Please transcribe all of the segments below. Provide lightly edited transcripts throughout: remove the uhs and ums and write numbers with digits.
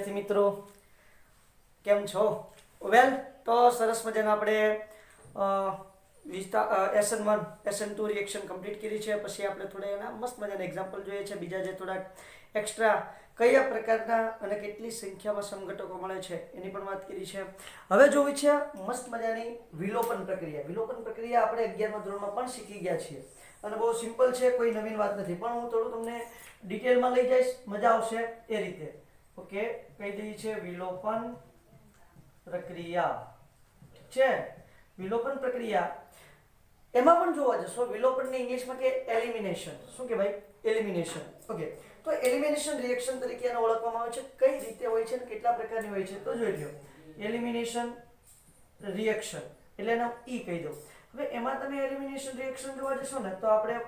વિદ્યાર્થી મિત્રો કેમ છો? વેલ, તો સરસ મજાના આપણે SN1 SN2 રિએક્શન કમ્પ્લીટ કરી છે. પછી આપણે થોડા એના મસ્ત મજાના એક્ઝામ્પલ જોઈએ છે, બીજા જે થોડાક એક્સ્ટ્રા કયા પ્રકારના અને કેટલી સંખ્યામાં સમઘટકો મળે છે એની પણ વાત કરી છે. હવે જોવી છે મસ્ત મજાની વિલોપન પ્રક્રિયા. વિલોપન પ્રક્રિયા આપણે 11મા ધોરણમાં પણ શીખી ગયા છીએ અને બહુ સિમ્પલ છે, કોઈ નવીન વાત નથી, પણ હું થોડું તમને ડિટેલમાં લઈ જઈશ, મજા આવશે એ રીતે. ઓકે, કહી દઈએ છે વિલોપન પ્રક્રિયા. ઠીક છે, વિલોપન પ્રક્રિયા એમાં પણ જોવા જશો વિલોપનને ઇંગ્લિશમાં કે એલિમિનેશન. શું કે ભાઈ? એલિમિનેશન. ઓકે, તો એલિમિનેશન રિએક્શન તરીકે એને ઓળખવામાં આવે છે. કઈ રીતે હોય છે અને કેટલા પ્રકારની હોય છે તો જોઈ લો. એલિમિનેશન રિએક્શન એટલે એનો ઈ કહી દો. હવે એમાં તમે એલિમિનેશન રિએક્શન જોવા જશો ને તો આપણે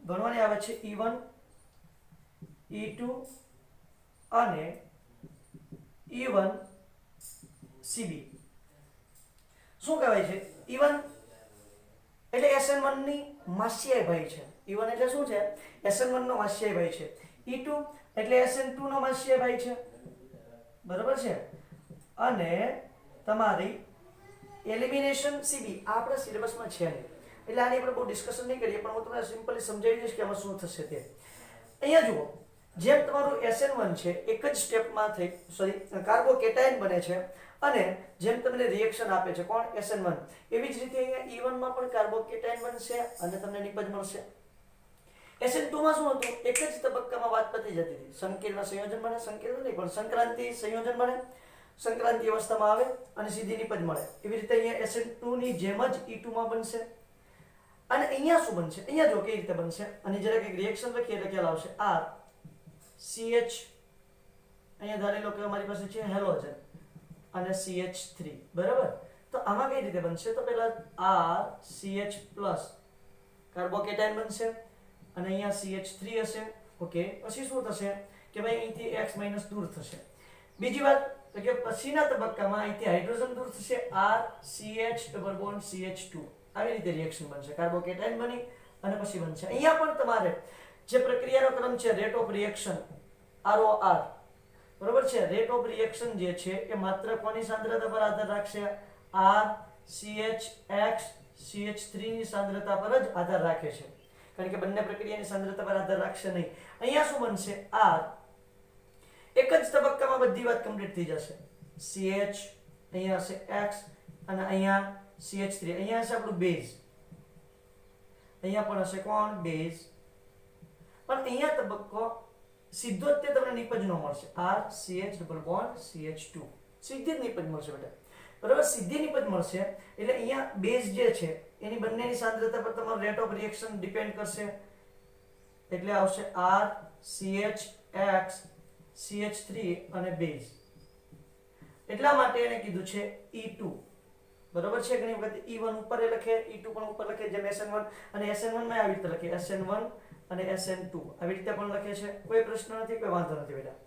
ભણવાની આવે છે E1 E2 અને E1 CB. શું કહેવાય છે? E1 એટલે SN1 ની માસ્યાઈ ભાઈ છે. E1 એટલે શું છે? SN1 નો માસ્યાઈ ભાઈ છે. E2 એટલે SN2 નો માસ્યાઈ ભાઈ છે. બરાબર છે? અને તમારી એલિમિનેશન CB આપણા સિલેબસમાં છે નહીં, એટલે આની આપણે બહુ ડિસ્કશન નહીં કરીએ, પણ હું તમને સિમ્પલી સમજાવી દઈશ કે આમાં શું થશે તે. અહીંયા જુઓ, જેમ તમારું SN1 છે એક જ સ્ટેપમાં થઈ કાર્બોકેટાયન બને છે અને જેમ તમને રિએક્શન આપે છે કોણ? SN1, એવી જ રીતે અહીંયા E1 માં પણ કાર્બોકેટાયન બનશે અને તમને નિપજ મળશે. SN2 માં શું હતું? એક જ તબક્કામાં વાત પતી જતી હતી. સંકેલના સંયોજન બને, સંકેલ નહીં પણ સંક્રાંતિ સંયોજન બને, સંક્રાંતિ અવસ્થામાં આવે અને સીધી નિપજ મળે. એવી રીતે અહીંયા SN2 ની જેમ જ E2 માં બનશે. અને અહીંયા શું બનશે? અહીંયા જો કેવી રીતે બનશે, અને જરાક એક રિએક્શન લખીએ એટલે ખ્યાલ આવશે. R CH, અહીંયા ધારી લો કે અમારી પાસે છે હેલોજન અને CH3. બરાબર? તો આમાં કઈ રીતે બનશે? તો પહેલા R CH પ્લસ કાર્બોકેટાયન બનશે અને અહીંયા CH3 હશે. ઓકે, પછી શું થશે કે ભાઈ અહીંથી X માઈનસ દૂર થશે. બીજી વાત તો કે પછીના તબક્કામાં અહીંથી હાઇડ્રોજન દૂર થશે, R CH double bond CH2. આવી રીતે રિએક્શન બનશે, કાર્બોકેટાયન બની અને પછી બનશે. અહીંયા પણ તમારે જે પ્રક્રિયાનો ક્રમ છે રેટ ઓફ રિએક્શન ROR. બરોબર છે? રેટ ઓફ રિએક્શન જે છે એ માત્ર કોની સાંદ્રતા પર આધાર રાખશે? R CH X CH3 ની સાંદ્રતા પર જ આધાર રાખે છે, કારણ કે બંને પ્રક્રિયાની સાંદ્રતા પર આધાર રાખશે નહીં. અહીંયા શું બનશે? R એક જ તબક્કામાં બધી વાત કમ્પ્લીટ થઈ જશે. CH અહીંયા હશે X અને અહીંયા CH3, અહીંયા હશે આપણું બેઝ, અહીંયા પણ હશે કોણ? બેઝ. પણ અહીંયા તબક્કો સીધો જ તે તમને નિપજ નો મળશે. R CH double bond CH2 સીધી જ નિપજ મળશે બેટા. બરાબર? સીધી નિપજ મળશે એટલે અહીંયા બેઝ જે છે એની બંનેની સાંદ્રતા પર તમારો રેટ ઓફ રિએક્શન ડિપેન્ડ કરશે. એટલે આવશે R CH X CH3 અને બેઝ. એટલા માટે એને કીધું છે E2. બરાબર છે? ઘણી વખત E1 ઉપર લખે, E2 પણ ઉપર લખે, જેમ SN1 અને SN1 માં આવી રીતે લખે, SN1 અને SN2 આવી રીતે પણ લખે છે. કોઈ પ્રશ્ન નથી, કોઈ વાંધો નથી બેટા.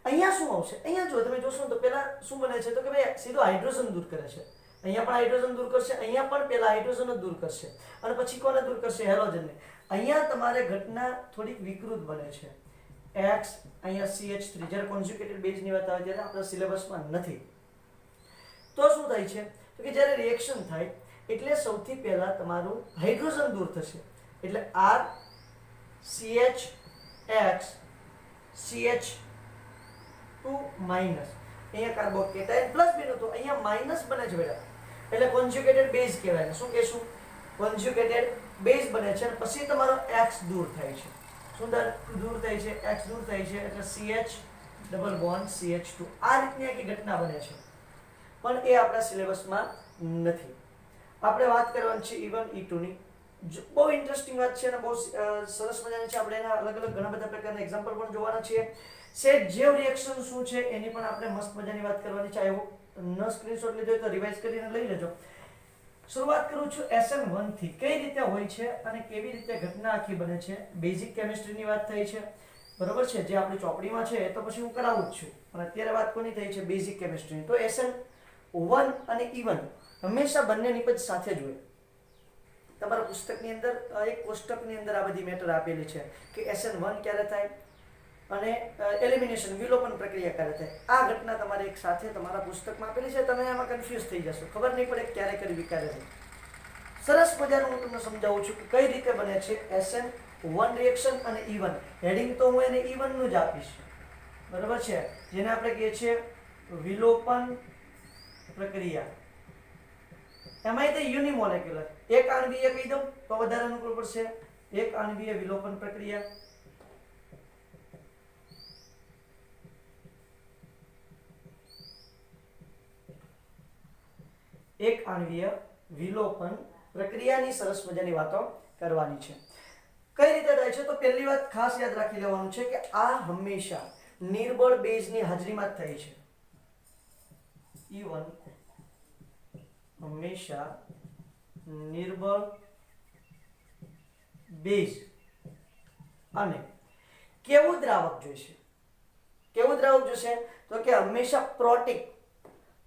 અહીંયા શું આવશે? અહીંયા જો તમે જોશો તો પહેલા શું બને છે તો કે ભાઈ સીધો હાઇડ્રોજન દૂર કરે છે. અહીંયા પણ હાઇડ્રોજન દૂર કરશે, અહીંયા પણ પહેલા હાઇડ્રોજન જ દૂર કરશે અને પછી કોને દૂર કરશે? હેલોજનને. અહીંયા તમારે ઘટના થોડીક વિકૃત બને છે. X અહીંયા CH3, જ્યારે કોન્જ્યુગેટેડ બેઝની વાત આવે ત્યારે આપણા સિલેબસમાં નથી. તો શું થાય છે તો કે જ્યારે રિએક્શન થાય એટલે સૌથી પહેલા તમારું હાઇડ્રોજન દૂર થશે, એટલે R CH X CH2 minus, અહીંયા કાર્બોકેટાયન પ્લસ બન્યું તો અહીંયા માઈનસ બને છે બેટા, એટલે કોન્જ્યુગેટેડ બેઝ કહેવાય. શું કહેશું? કોન્જ્યુગેટેડ બેઝ બને છે અને પછી તમારો X દૂર થાય છે. શું દૂર થાય છે? X દૂર થાય છે એટલે CH ડબલ બોન્ડ CH2. આ રીતની આખી ઘટના બને છે, પણ એ આપણા સિલેબસમાં નથી. આપણે વાત કરવાની છે E1 E2 ની. બહુ ઇન્ટરેસ્ટિંગ વાત છે અને બહુ સરસ મજાની છે. આપણે એના અલગ અલગ ઘણા બધા પ્રકારના એક્ઝામ્પલ પણ જોવાના છીએ. સેટ જેવ રિએક્શન શું છે એની પણ આપણે મસ્ત મજાની વાત કરવાની છે. આવો ન સ્ક્રીનશોટ લીધો હોય તો રિવાઇઝ કરીને લઈ લેજો. શરૂઆત કરું છું SN1 થી. કઈ રીતે હોય છે અને કેવી રીતે ઘટના આખી બને છે. બેઝિક કેમિસ્ટ્રીની વાત થઈ છે, બરોબર છે? જે આપણી ચોપડીમાં છે એ તો પછી હું કરાવું જ છું, પણ અત્યારે વાત કોની થઈ છે? બેઝિક કેમિસ્ટ્રીની. તો SN1 અને E1 હંમેશા બંને નિપજ સાથે જ હોય. તમારા પુસ્તકની અંદર એક કોષ્ટકની અંદર આ બધી મેટર આપેલી છે કે SN1 ક્યારે થાય, અને એલિમિનેશન વિલોપન પ્રક્રિયા કરે છે. આ ઘટના તમારે એક સાથે તમારા પુસ્તકમાં આપેલી છે. તમે એમાં કન્ફ્યુઝ થઈ જશો, ખબર નહીં પડે ક્યારે કરવી ક્યારે નહીં. સરસ મજાનું હું તમને સમજાવું છું કે કઈ રીતે બને છે SN1 રિએક્શન અને E1. હેડિંગ તો હું એને E1 નું જ આપીશ, બરાબર છે, જેને આપણે કહીએ છીએ વિલોપન પ્રક્રિયા. એમાંય તે યુનિમોલેક્યુલર, એક આણ્વીય કહી દઉં તો વધારે અનુકૂળ પડશે. એક આણ્વીય વિલોપન પ્રક્રિયા. એક આણ્વીય વિલોપન પ્રક્રિયાની સરસ મજાની વાતો કરવાની છે. કઈ રીતે થાય છે? તો પહેલી વાત ખાસ યાદ રાખી લેવાનું છે કે આ હંમેશા નિર્બળ બેઝની હાજરીમાં જ થાય છે. E1 હંમેશા નિર્બળ બેઝ અને કેવું દ્રાવક જોઈશે? કેવું દ્રાવક જોઈશે? તો કે હંમેશા પ્રોટિક,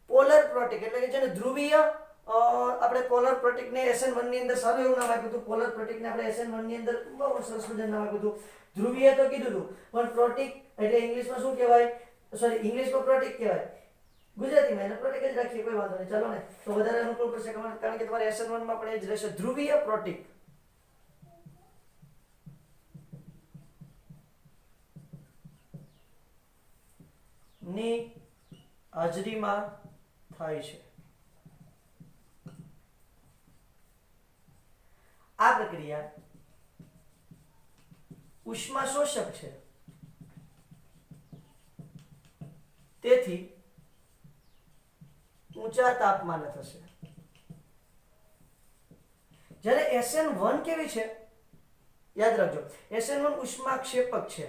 પોલર પ્રોટિક, એટલે કે જેને ધ્રુવીય, આપણે પોલર પ્રોટિકને SN1 ની અંદર સારું એવું નામ આપ્યું હતું. પોલર પ્રોટિકને આપણે SN1 ની અંદર બહુ સરસ મજાનું નામ આપ્યું હતું. ધ્રુવીય તો કીધું હતું, પણ પ્રોટિક એટલે ઇંગ્લિશમાં શું કહેવાય? સોરી, ઇંગ્લિશમાં પ્રોટિક કહેવાય, ગુજરાતીમાં એને પ્રોટિક જ રાખીએ, કોઈ વાંધો નહીં. ચાલો ને, તો વધારે અનુકૂળ પડશે, કારણ કે તમારે SN1 માં પણ એ જ રહેશે, ધ્રુવીય પ્રોટિક. ની હાજરીમાં થાય છે. આ પ્રક્રિયા ઉષ્મા શોષક છે, તેથી ઊંચા તાપમાને થશે. જ્યારે SN1 કેવી છે? યાદ રાખજો, SN1 ઉષ્માક્ષેપક છે,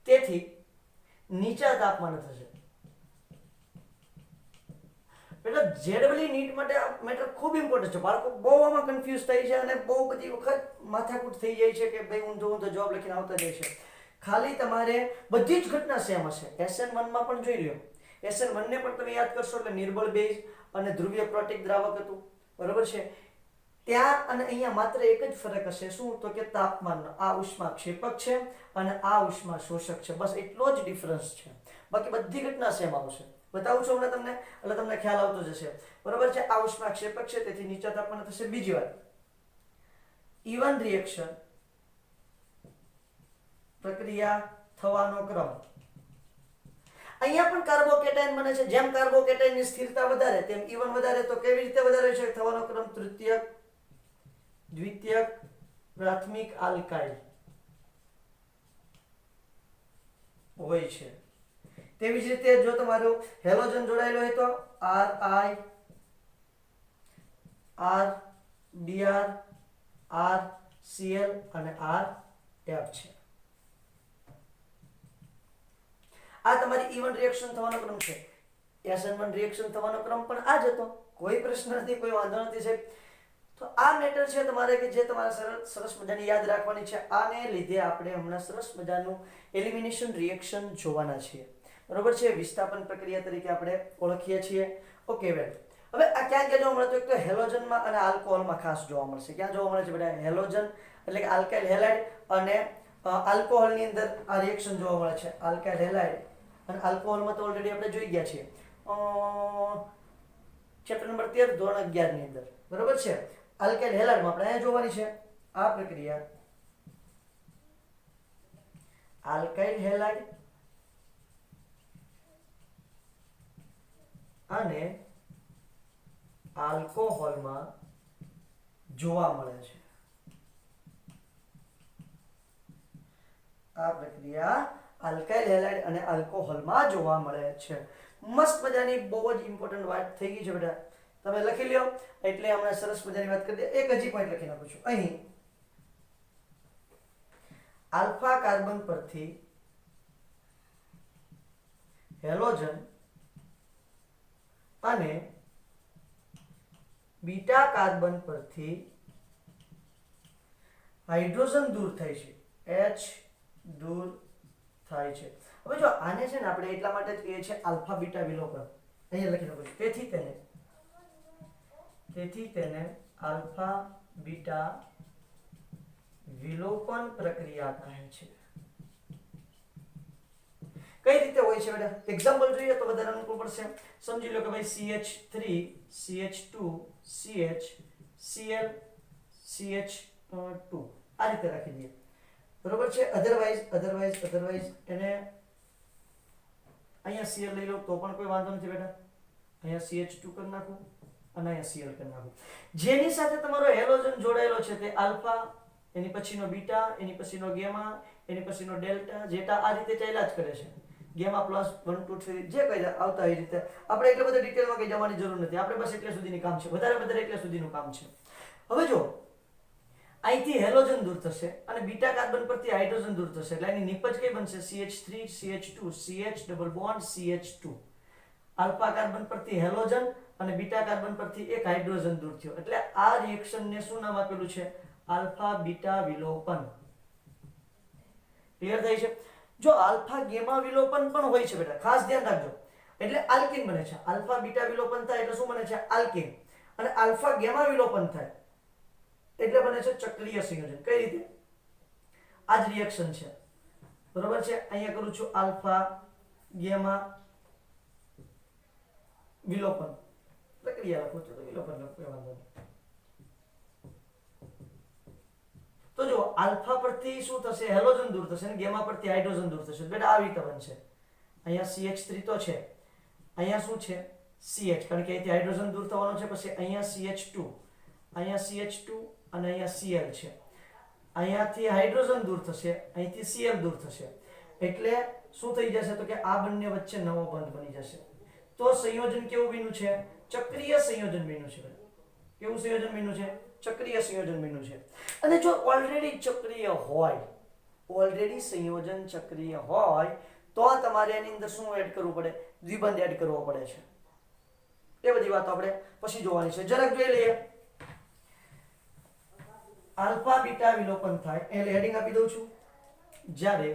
તેથી નીચા તાપમાને થશે. એટલે ZEE નીટ માટે આ મેટર ખૂબ ઇમ્પોર્ટન્ટ છે. બાળકો બહુ આમાં કન્ફ્યુઝ થઈ છે અને બહુ બધી વખત માથાકૂટ થઈ જાય છે કે ભાઈ ઊંધો જવાબ લખીને આવતા જાય છે. ખાલી તમારે બધી જ ઘટના સેમ હશે. SN1 માં પણ જોઈ લો, SN1 ને પણ તમે યાદ કરશો એટલે નિર્બળ બેઝ અને ધ્રુવીય પ્રોટિક દ્રાવક હતું, બરોબર છે. ત્યાં અને અહીંયા માત્ર એક જ ફરક હશે. શું? તો કે તાપમાનનો. આ ઉષ્માક્ષેપક છે અને આ ઉષ્મા શોષક છે, બસ એટલો જ ડિફરન્સ છે. બાકી બધી ઘટના સેમ આવશે. બતાવું છું હમણાં તમને, એટલે તમને ખ્યાલ આવતો જશે, બરોબર છે. આ ઉષ્માક્ષેપક છે, તેથી નીચા તાપમાને થશે. બીજી વાત, E1 રિએક્શન પ્રક્રિયા થવાનો ક્રમ. અહીંયા પણ કાર્બોકેટાયન બને છે. જેમ કાર્બોકેટાયનની સ્થિરતા વધારે તેમ E1 વધારે. તો કેવી રીતે વધારે છે? થવાનો ક્રમ તૃતીયક, દ્વિતીયક, પ્રાથમિક આલ્કાઇલ હોય છે. તેવી જ રીતે જો તમારું હેલોજન જોડાયેલો હોય તો RI, RBr, RCl અને RF છે. આ તમારી E1 રિએક્શન થવાનો ક્રમ છે. SN1 રિએક્શન થવાનો ક્રમ પણ આ જ હતો. કોઈ પ્રશ્ન નથી, કોઈ વાંધો નથી સાહેબ. તો આ મેટર છે તમારે કે જે તમારે સરસ મજાની યાદ રાખવાની છે. આને લીધે આપણે હમણાં સરસ મજાનું એલિમિનેશન રિએક્શન જોવાના છીએ, બરોબર છે. વિસ્થાપન પ્રક્રિયા તરીકે આપણે ઓળખીએ છીએ. ઓકે વેલ, હવે આ ક્યાં જોવા મળે? તો એક તો હેલોજનમાં અને આલ્કોહોલમાં ખાસ જોવા મળશે. ક્યાં જોવા મળે છે બેટા? હેલોજન એટલે કે આલ્કાઇલ હેલાઇડ અને આલ્કોહોલની અંદર આ રિએક્શન જોવા મળે છે. આલ્કાઇલ હેલાઇડ અને આલ્કોહોલમાં તો ઓલરેડી આપણે જોઈ ગયા છીએ ચેપ્ટર નંબર 13 ધોરણ 11 ની અંદર, બરોબર છે. આલ્કાઇલ હેલાઇડમાં આપણે અહીંયા જોવાની છે આ પ્રક્રિયા. આલ્કાઇલ હેલાઇડ અને આલ્કોહોલમાં જોવા મળે છે. આ પ્રક્રિયા આલ્કાઇલ હેલાઇડ અને આલ્કોહોલમાં જોવા મળે છે. મસ્ત મજાની બહુ જ ઇમ્પોર્ટન્ટ વાત થઈ ગઈ છે બેટા, તમે લખી લ્યો. એટલે હમણાં સરસ મજાની વાત કરી દે. એક હજી પોઈન્ટ લખી નાખું છું અહીં. આલ્ફા કાર્બન પરથી હેલોજન અને બીટા કાર્બન પરથી હાઇડ્રોજન દૂર થાય છે, H દૂર થાય છે. હવે જો આને છે ને આપણે એટલા માટે જ કહીએ છીએ આલ્ફા બીટા વિલોપન. અહીંયા લખી નાખું છું. તેથી તેને આલ્ફા બીટા વિલોપન વિલોપન પ્રક્રિયા કહે છે. કઈ રીતે હોય છે બેટા? એક્ઝામ્પલ જોઈએ તો વધારે અનુકૂળ પડશે. સમજી લો કે ભાઈ CH3 CH2 CH Cl CH2 આ રીતે રાખી દઈએ, બરોબર છે. અધરવાઇઝ એને અહીંયા Cl લઈ લો તો પણ કોઈ વાંધો નથી બેટા. અહીંયા CH2 કરી નાખું અને અહીંયા Cl કરી નાખું. જેની સાથે તમારો હેલોજન જોડાયેલો છે તે આલ્ફા, એની પછીનો બીટા, એની પછીનો ગેમા, એની પછીનો ડેલ્ટા, જેટા આ રીતે ચાલ્યા જ કરે છે. ગેમા પ્લસ 1 2 3 જે કઈ આવતા એ રીતે આપણે એટલે બધા ડિટેલમાં કઈ જવાની જરૂર નથી. આપણે બસ એટલે સુધીની કામ છે, વધારે એટલે સુધીનું કામ છે. હવે જો અહીંથી હેલોજન દૂર થશે અને બીટા કાર્બન પરથી હાઇડ્રોજન દૂર થશે એટલે એની નિપજ કઈ બનશે? CH3 CH2 CH double bond CH2. Alpha carbon પરથી હેલોજન અને બીટા કાર્બન પરથી એક હાઇડ્રોજન દૂર થયો એટલે આ રિએક્શનને શું નામ આપેલું છે? આલ્ફા બીટા વિલોપન. ક્લિયર થઈ છે? જો આલ્ફા ગેમા વિલોપન પણ હોય છે બેટા, ખાસ ધ્યાન રાખજો. એટલે આલ્કીન બને છે. આલ્ફા બીટા વિલોપન થાય એટલે શું બને છે? આલ્કીન. અને આલ્ફા ગેમા વિલોપન થાય એટલે બને છે ચક્રીય સંયોજન. કઈ રીતે? આ જ રિએક્શન છે, બરોબર છે. અહીંયા કરું છું આલ્ફા ગેમા વિલોપન પ્રક્રિયા લખું છું તો વિલોપન લખું, એ વાંધો નહીં. તો જો આલ્ફા પરથી શું થશે? હેલોજન દૂર થશે અને ગેમા પરથી હાઇડ્રોજન દૂર થશે. બેટા આવી રીતે બનશે. અહીંયા CH3 તો છે, અહીંયા શું છે? CH, કારણ કે અહીંથી હાઇડ્રોજન દૂર થવાનો છે. પછી અહીંયા CH2, અહીંયા CH2 અને અહીંયા Cl છે. અહીંયાથી હાઇડ્રોજન દૂર થશે, અહીંથી Cl દૂર થશે એટલે શું થઈ જશે? તો કે આ બંને વચ્ચે નવો બંધ બની જશે. તો સંયોજન કેવું બન્યું છે? ચક્રીય સંયોજન બન્યું છે. કેવું સંયોજન બન્યું છે? ચક્રીય સંયોજન બન્યું છે. અને જો ઓલરેડી ચક્રીય હોય, ઓલરેડી સંયોજન ચક્રીય હોય તો તમારે એની અંદર શું એડ કરવું પડે? દ્વિબંધ એડ કરવો પડે છે. એ બધી વાતો આપણે પછી જોવાની છે. જરાક જોઈ લઈએ. આલ્ફા બીટા વિલોપન થાય એટલે હેડિંગ આપી દઉં છું. જ્યારે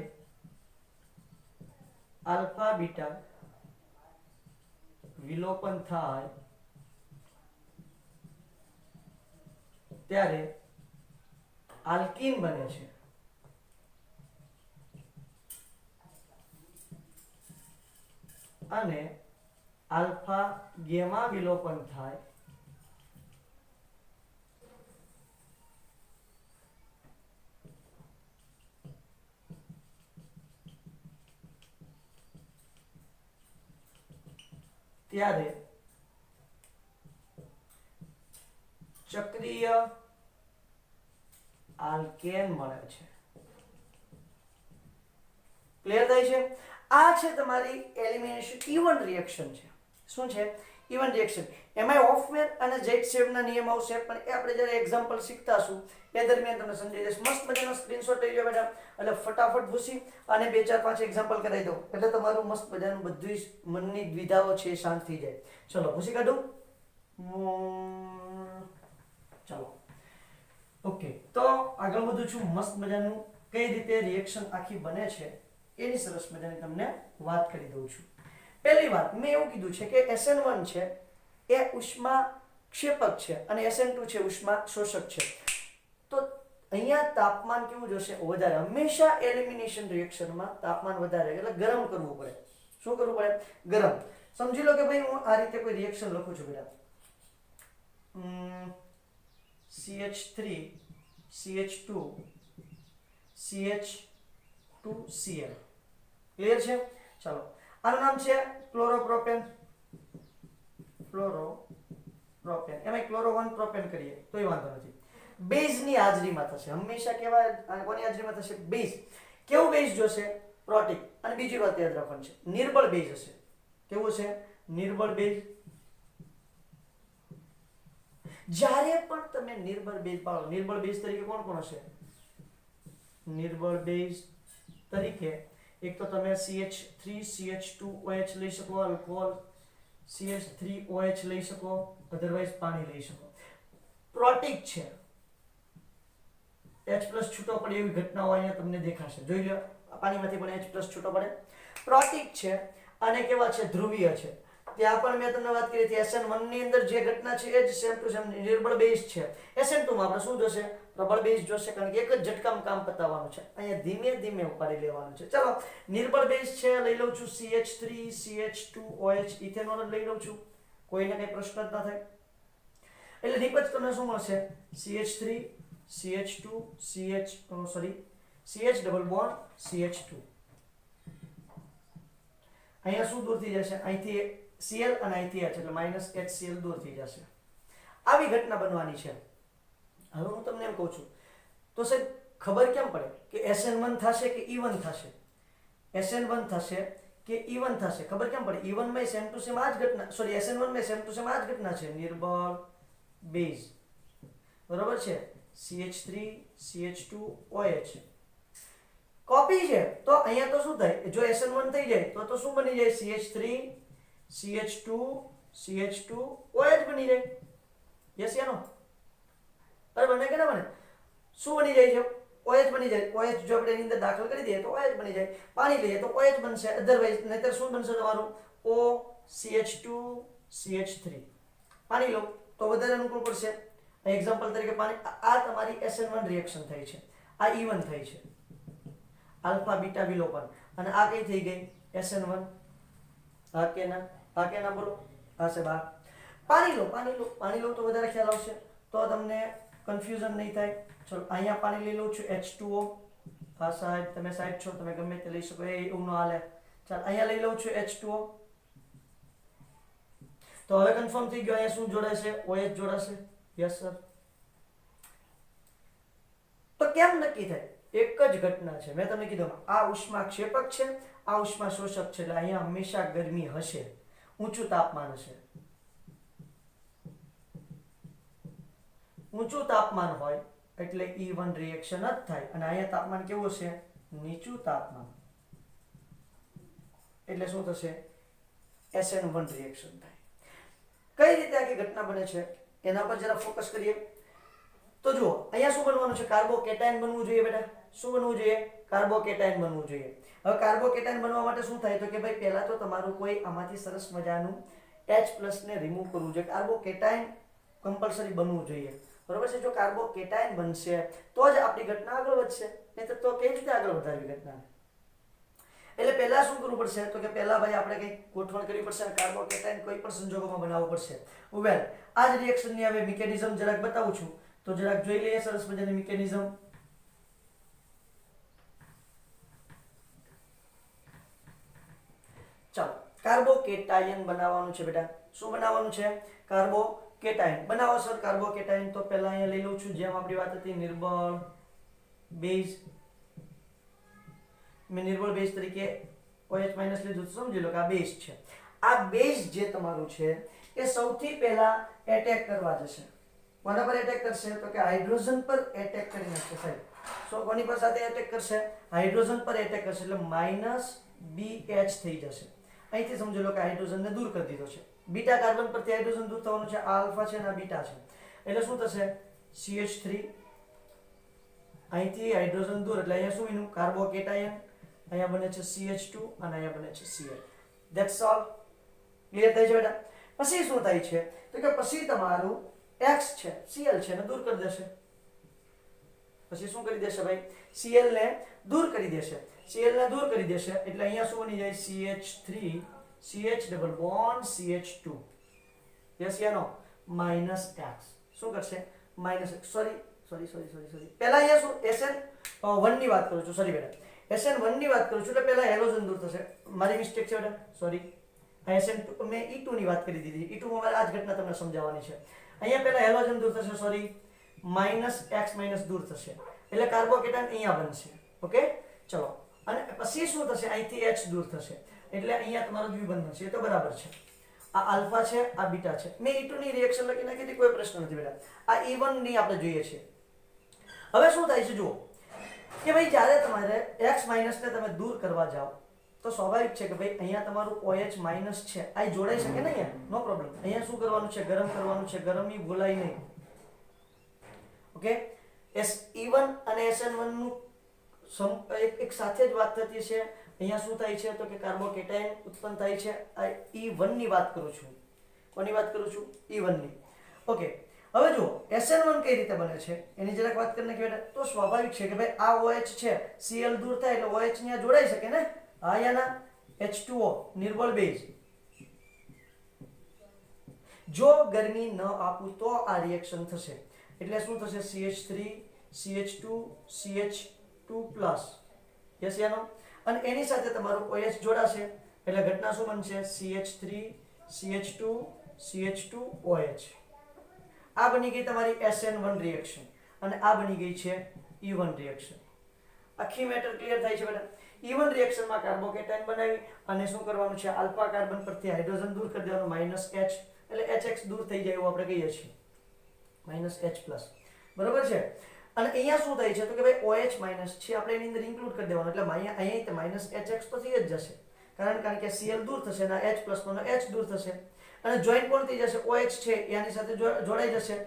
આલ્ફા બીટા વિલોપન થાય ત્યારે આલ્કીન બને છે. અને આલ્ફા ગેમા વિલોપન થાય ત્યારે ચક્રીય આલ્કેન મળે છે. ક્લિયર થાય છે? આ છે તમારી એલિમિનેશન ઇવન રિએક્શન છે. શું છે? Even reaction. એમાં હોફમેન અને ઝેટસેવના નિયમ આવશે પણ એ આપણે જ્યારે એક્ઝામ્પલ શીખતાશું એ દરમિયાન તમને સમજાઈ જશે. મસ્ત મજાનો સ્ક્રીનશોટ લઈ લો બેટા એટલે ફટાફટ ભૂસી અને 2 4 5 એક્ઝામ્પલ કરાવી દો એટલે તમારું મસ્ત મજાનું બધું મનની દ્વિધાઓ છે શાંત થઈ જાય. ચલો ભૂસી કાઢું. ચાલો ઓકે, તો આગળ વધું છું. મસ્ત મજાનું કઈ રીતે રિએક્શન આખી બને છે એની સરસ મજાની તમને વાત કરી દઉં છું. પહેલી વાત મેં એવું કીધું છે કે SN1 છે એ ઉષ્મા ક્ષેપક છે અને SN2 છે ઉષ્મા શોષક છે. તો અહીંયા તાપમાન કેવું જોશે? વધારે. હંમેશા એલિમિનેશન રિએક્શનમાં તાપમાન વધારે એટલે ગરમ કરવું પડે. શું કરવું પડે? ગરમ. સમજી લો કે ભાઈ હું આ રીતે કોઈ રિએક્શન લખું છું બેટા. CH3 CH2 CH2Cl. ક્લિયર છે? ચાલો આનું નામ છે ક્લોરોપ્રોપેન. ક્લોરોપ્રોપેન. એમાં ક્લોરો 1 પ્રોપેન કરીએ તોય વાંધો નથી. બેઝની હાજરીમાં થશે. હંમેશા કેવા કોની હાજરીમાં થશે? બેઝ. કેવું બેઝ જોશે? પ્રોટીક. અને બીજી વાત યાદ રાખવાની છે, નિર્બળ બેઝ હશે. કેવું છે? નિર્બળ બેઝ. જ્યારે પણ તમે નિર્બળ બેઝ પાડો, નિર્બળ બેઝ તરીકે કોણ કોણ હશે? નિર્બળ બેઝ તરીકે એક તો તમે CH3 CH2OH લઈ શકો, આલ્કોહોલ CH3OH લઈ શકો, અધરવાઇઝ પાણી લઈ શકો. પ્રોટીક છે, H+ છૂટો પડે એવી ઘટનાઓ અહીંયા તમને દેખાશે. જોઈ લો પાણીમાંથી પણ H+ છૂટો પડે. પ્રોટીક છે અને કેવા છે? ધ્રુવીય છે. ત્યાં પણ મેં તમને વાત કરી હતી SN1 ની અંદર જે ઘટના છે એ જ સેમ ટુ સેમ નિર્બળ બેઝ છે. SN2 માં આપણે શું જોશે? પ્રબળ બેઝ જોશે, કારણ કે એક જ ઝટકામાં કામ પતાવવાનું છે. અહીંયા ધીમે ધીમે ઉપાડી લેવાનું છે. ચલો નિર્બળ બેઝ છે, લઈ લઉં છું CH3 CH2OH ઇથેનોલ લઈ લઉં છું. કોઈને કઈ પ્રશ્ન જ ના થાય. એટલે નિપજ તમને શું મળશે? CH3 CH2 CH double bond CH2. અહીંયા શું દૂર થઈ જશે? અહીંથી Cl અને અહીંથી H એટલે -HCl દૂર થઈ જશે. આવી ઘટના બનવાની છે. હવે હું તમને એમ કહું છું, તો સાહેબ ખબર કેમ પડે કે SN1 થશે કે E1 થશે? SN1 થશે કે E1 થશે ખબર કેમ પડે? E1 માં સેમ ટુ સેમ આ જ ઘટના, સોરી SN1 માં સેમ ટુ સેમ આ જ ઘટના છે. નિર્બળ બેઝ બરોબર છે, CH3 CH2OH કોપી છે. તો અહીંયા તો શું થાય? જો SN1 થઈ જાય તો શું બની જાય? CH3 CH2OH બની જાય. યસ યા નો? અરે બને કે ના બને? શું બની જાય છે? OH બની જાય. OH જો આપણે એની અંદર દાખલ કરી દઈએ તો OH બની જાય. પાણી લઈએ તો OH બનશે, અધરવાઇઝ નહીતર શું બનશે તમારું? OCH2 CH3. પાણી લો તો વધારે અનુકૂળ પડશે. એક્ઝામ્પલ તરીકે પાણી, આ તમારી SN1 રિએક્શન થઈ છે, આ E1 થઈ છે, આલ્ફા બીટા વિલોપન, અને આ કઈ થઈ ગઈ? SN1. હા કે ના બોલો? હા છે બા. પાણી લો તો વધારે ખ્યાલ આવશે, તો તમને કન્ફ્યુઝન નહીં થાય. ચલો અહીંયા પાણી લઈ લઉં છું H2O. હા સાહેબ તમે સાહેબ છો, તમે ગમે તે લઈ શકો, એવું ન હાલે. ચાલ અહીંયા લઈ લઉં છું H2O. તો હવે કન્ફર્મ થઈ ગયો અહીંયા શું જોડાશે? OH જોડાશે. Yes sir. તો કેમ નક્કી થાય? એક જ ઘટના છે, મેં તમને કીધું આ ઉષ્માક્ષેપક છે, આ ઉષ્મા શોષક છે, એટલે અહીંયા હંમેશા ગરમી હશે, ઊંચું તાપમાન હશે. ઊંચું તાપમાન હોય એટલે E1 રિએક્શન જ થાય, અને અહીંયા તાપમાન કેવું હશે? નીચું તાપમાન, એટલે શું થશે? SN1 રિએક્શન થાય. કઈ રીતે આખી ઘટના બને છે એના પર જરા ફોકસ કરીએ. તો જુઓ અહીંયા શું બનવાનું છે? કાર્બોકેટાયન બનવું જોઈએ બેટા. શું બનવું જોઈએ? કાર્બોકેટાયન બનવું જોઈએ. હવે કાર્બોકેટાયન બનવા માટે શું થાય? તો કે ભાઈ પહેલા તો તમારું કોઈ આમાંથી સરસ મજાનું H+ ને રિમૂવ કરવું જોઈએ. કાર્બોકેટાયન કમ્પલસરી બનવું જોઈએ, બરોબર છે? જો કાર્બોકેટાયન બનશે તો જ આપણી ઘટના આગળ વધશે, નહીં તો કઈ રીતે આગળ વધારવી ઘટના? એટલે પહેલા શું કરવું પડશે? તો કે પહેલા ભાઈ આપણે કંઈક ગોઠવણ કરવી પડશે, અને કાર્બોકેટાયન કોઈ પણ સંજોગોમાં બનાવવું પડશે. વેલ આ જ રિએક્શનની હવે મિકેનિઝમ જરાક બતાવું છું, તો જરાક જોઈ લઈએ સરસ મજાની મિકેનિઝમ. ચાલો કાર્બોકેટાયન બનાવવાનું છે બેટા. શું બનાવવાનું છે? કાર્બોકેટાયન બનાવો સર. કાર્બોકેટાયન તો પહેલા અહીંયા લઈ લઉં છું, જેમ આપણી વાત હતી નિર્બળ બેઝ. મેં નિર્બળ બેઝ તરીકે OH- લીધું, સમજી લો કે આ બેઝ છે. આ બેઝ જે તમારું છે એ સૌથી પહેલા એટેક કરવા જશે. કોના પર એટેક કરશે? તો કે હાઇડ્રોજન પર એટેક કરી નાખશે સાહેબ. સો કોની પર સાથે એટેક કરશે? હાઇડ્રોજન પર એટેક કરશે, એટલે -BH થઈ જશે. અહીંથી સમજી લો કે હાઇડ્રોજનને દૂર કરી દીધો છે. બીટા કાર્બન પરથી હાઇડ્રોજન દૂર થવાનું છે. આ આલ્ફા છે અને આ બીટા છે, એટલે શું થશે? CH3. અહીંથી હાઇડ્રોજન દૂર એટલે અહીંયા શું બન્યું? કાર્બોકેટાયન. અહીંયા બને છે CH2 અને અહીંયા બને છે Cl. That's all. ક્લિયર થાય છે બેટા? પછી શું થાય છે? તો કે પછી તમારું X છે, Cl છે ને દૂર કરી દેશે. પછી શું કરી દેશે ભાઈ? Cl ને દૂર કરી દેશે. Cl ને દૂર કરી દેશે એટલે અહીંયા શું બની જાય? CH3 CH double bond CH2. Yes યા નો? -X. શું કરશે? -X. સોરી. પહેલા અહીંયા શું SN1 ની વાત કરું છું, સોરી બેટા, SN1 ની વાત કરું છું, એટલે પહેલા હેલોજન દૂર થશે. મારી મિસ્ટેક છે બેટા, સોરી. SN2 મેં E2 ની વાત કરી દીધી. E2 માં મારે આ જ ઘટના તમને સમજાવવાની છે. અહીંયા પહેલા હેલોજન દૂર થશે, સોરી, -X- દૂર થશે, એટલે કાર્બોકેટાયન અહીંયા બનશે. ઓકે ચલો, અને પછી શું થશે? અહીંથી H દૂર થશે, એટલે અહીંયા તમારું દ્વિબંધન છે. એ તો બરાબર છે. આ આલ્ફા છે, આ બીટા છે. મેં E2 ની રિએક્શન લખી નાખી હતી, કોઈ પ્રશ્ન નથી બેટા. આ E1 ની આપણે જોઈએ છે. હવે શું થાય છે જુઓ કે ભાઈ જ્યારે તમારે X- ને તમે દૂર કરવા જાઓ તો સ્વાભાવિક છે કે ભાઈ અહીંયા તમારું OH- છે, આ જોડાઈ શકે ને અહીંયા, નો પ્રોબ્લેમ. અહીંયા શું કરવાનું છે? ગરમ કરવાનું છે. ગરમી ભૂલાય નહીં. ઓકે, E1 અને SN1 નું એક સાથે જ વાત થતી છે. અહીંયા શું થાય છે? તો કે કાર્બોકેટાયન ઉત્પન્ન થાય છે. આ E1 ની વાત કરું છું. કોની વાત કરું છું? E1 ની. ઓકે, હવે જો SN1 કઈ રીતે બને છે એની જરાક વાત કરીને કે બેટા તો સ્વાભાવિક છે કે ભાઈ આ OH છે Cl દૂર થાય એટલે OH ત્યાં જોડાઈ શકે ને આયાના H2O નિર્બળ બેઝ જો ગરમી ન આપું તો આ રિએક્શન થશે એટલે શું થશે CH3 CH2 CH2+ યસ યાનો અને એની સાથે તમારું OH જોડાશે એટલે ઘટના શું બનશે CH3 CH2 CH2OH આ બની ગઈ તમારી SN1 રિએક્શન અને આ બની ગઈ છે E1 રિએક્શન આખી મેટર ક્લિયર થાય છે બેટા E1 રિએક્શનમાં કાર્બોકેટાયન બનાવી અને શું કરવાનું છે આલ્ફા કાર્બન પરથી હાઇડ્રોજન દૂર કરી દેવાનું -H એટલે HX દૂર થઈ જાય એવું આપણે કહીએ છીએ -H+ બરોબર છે અને અહીંયા શું થાય છે તો કે ભાઈ OH- છે આપણે એની અંદર ઇન્ક્લુડ કરી દેવાનું એટલે અહીંયા -HX તો થઈ જ જશે કારણ કે Cl દૂર થશે અને H+ નો H દૂર થશે અને જોઈન્ટ કોણ થઈ જશે OH છે એની સાથે જોડાઈ જશે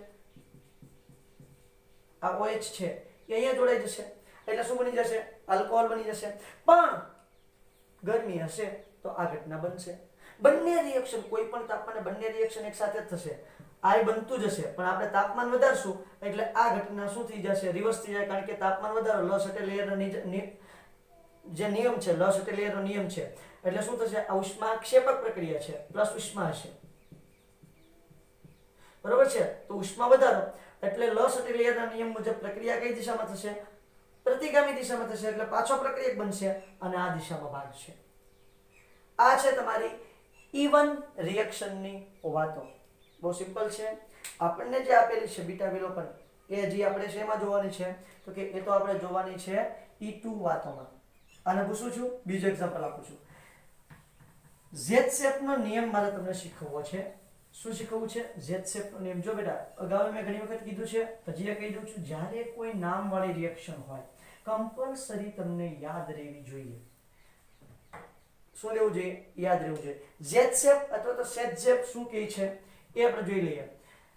આ OH છે એ અહીંયા જોડાઈ જશે એટલે શું બની જશે આલ્કોહોલ બની જશે પણ ગરમી હશે તો આ ઘટના બનશે બંને રિએક્શન કોઈ પણ તાપમાને બંને રિએક્શન એક સાથે જ થશે આ બનતું જ હશે પણ આપણે તાપમાન વધારશું એટલે આ ઘટના શું થઈ જશે રિવર્સ થઈ જાય કારણ કે તાપમાન વધારો લ સટેલિયરનો જે નિયમ છે લ સટેલિયરનો નિયમ છે એટલે શું થશે આ ઉષ્માક્ષેપક પ્રક્રિયા છે પ્લસ ઉષ્મા હશે બરોબર છે તો ઉષ્મા વધારો એટલે લ સટેલિયરના નિયમ મુજબ પ્રક્રિયા કઈ દિશામાં થશે પ્રતિગામી દિશામાં થશે એટલે પાછો પ્રક્રિયક બનશે અને આ દિશામાં ભાગશે આ છે તમારી E1 રિએક્શનની વાતો બહુ સિમ્પલ છે આપણને જે આપેલી છે બીટા વિલોપન એ હજી આપણે શેમાં જોવાની છે તો કે એ તો આપણે જોવાની છે E2 વાતોમાં આને પૂછું છું બીજો એક્ઝામ્પલ આપું છું Z શેપનો નિયમ મારે તમને શીખવવો છે શું શીખવવું છે Z શેપનો નિયમ જો બેટા અગાઉ મેં ઘણી વખત કીધું છે હજી કહી દઉં છું જ્યારે કોઈ નામ વાળી રિએક્શન હોય કમ્પલસરી તમને યાદ રહેવી જોઈએ શું લેવું જોઈએ યાદ રહેવું જોઈએ Z શેપ અથવા તો Z શેપ શું કહે છે એ આપણે જોઈ લઈએ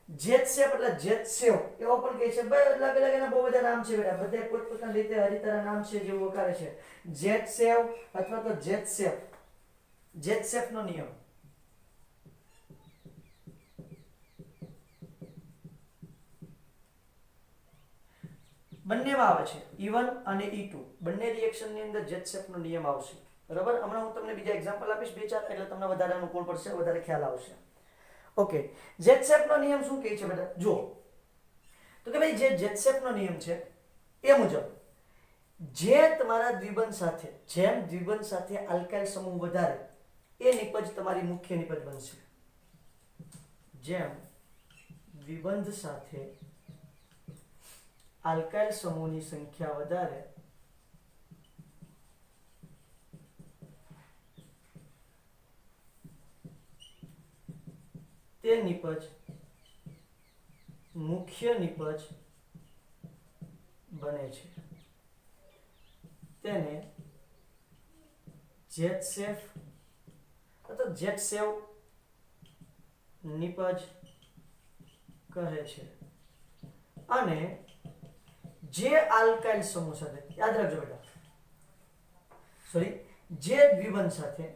Z શેપ એટલે Z સેવ એવો પણ કહે છે ભાઈ અલગ અલગ એના બહુ બધા નામ છે બેટા બધા પોતપોતાની રીતે હરિતરા નામ છે જેવું વકારે છે Z સેવ અથવા તો Z શેપ Z શેપ નો નિયમ બંનેમાં આવે છે E1 અને E2 બંને રિએક્શન ની અંદર Z શેપ નો નિયમ આવશે બરાબર હમણાં હું તમને બીજા એક્ઝામ્પલ આપીશ બે ચાર એટલે તમને વધારે અનુકૂળ પડશે વધારે ખ્યાલ આવશે ઓકે Z શેપ નો નિયમ શું કહે છે બેટા જો તો કે ભાઈ જે Z શેપ નો નિયમ છે એ મુજબ જે તમારા દ્વિબંધ સાથે જેમ દ્વિબંધ સાથે આલ્કાઇલ સમૂહ વધારે એ નિપજ તમારી મુખ્ય નિપજ બનશે જેમ દ્વિબંધ સાથે આલ્કાઇલ સમૂહની સંખ્યા વધારે તે નિપજ મુખ્ય નિપજ બને છે તેને Z શેપ અથવા Z સેવ નિપજ કહે છે અને જે આલ્કાઇલ સમૂહ સાથે યાદ રાખજો બેટા સોરી જે દ્વિબંધ સાથે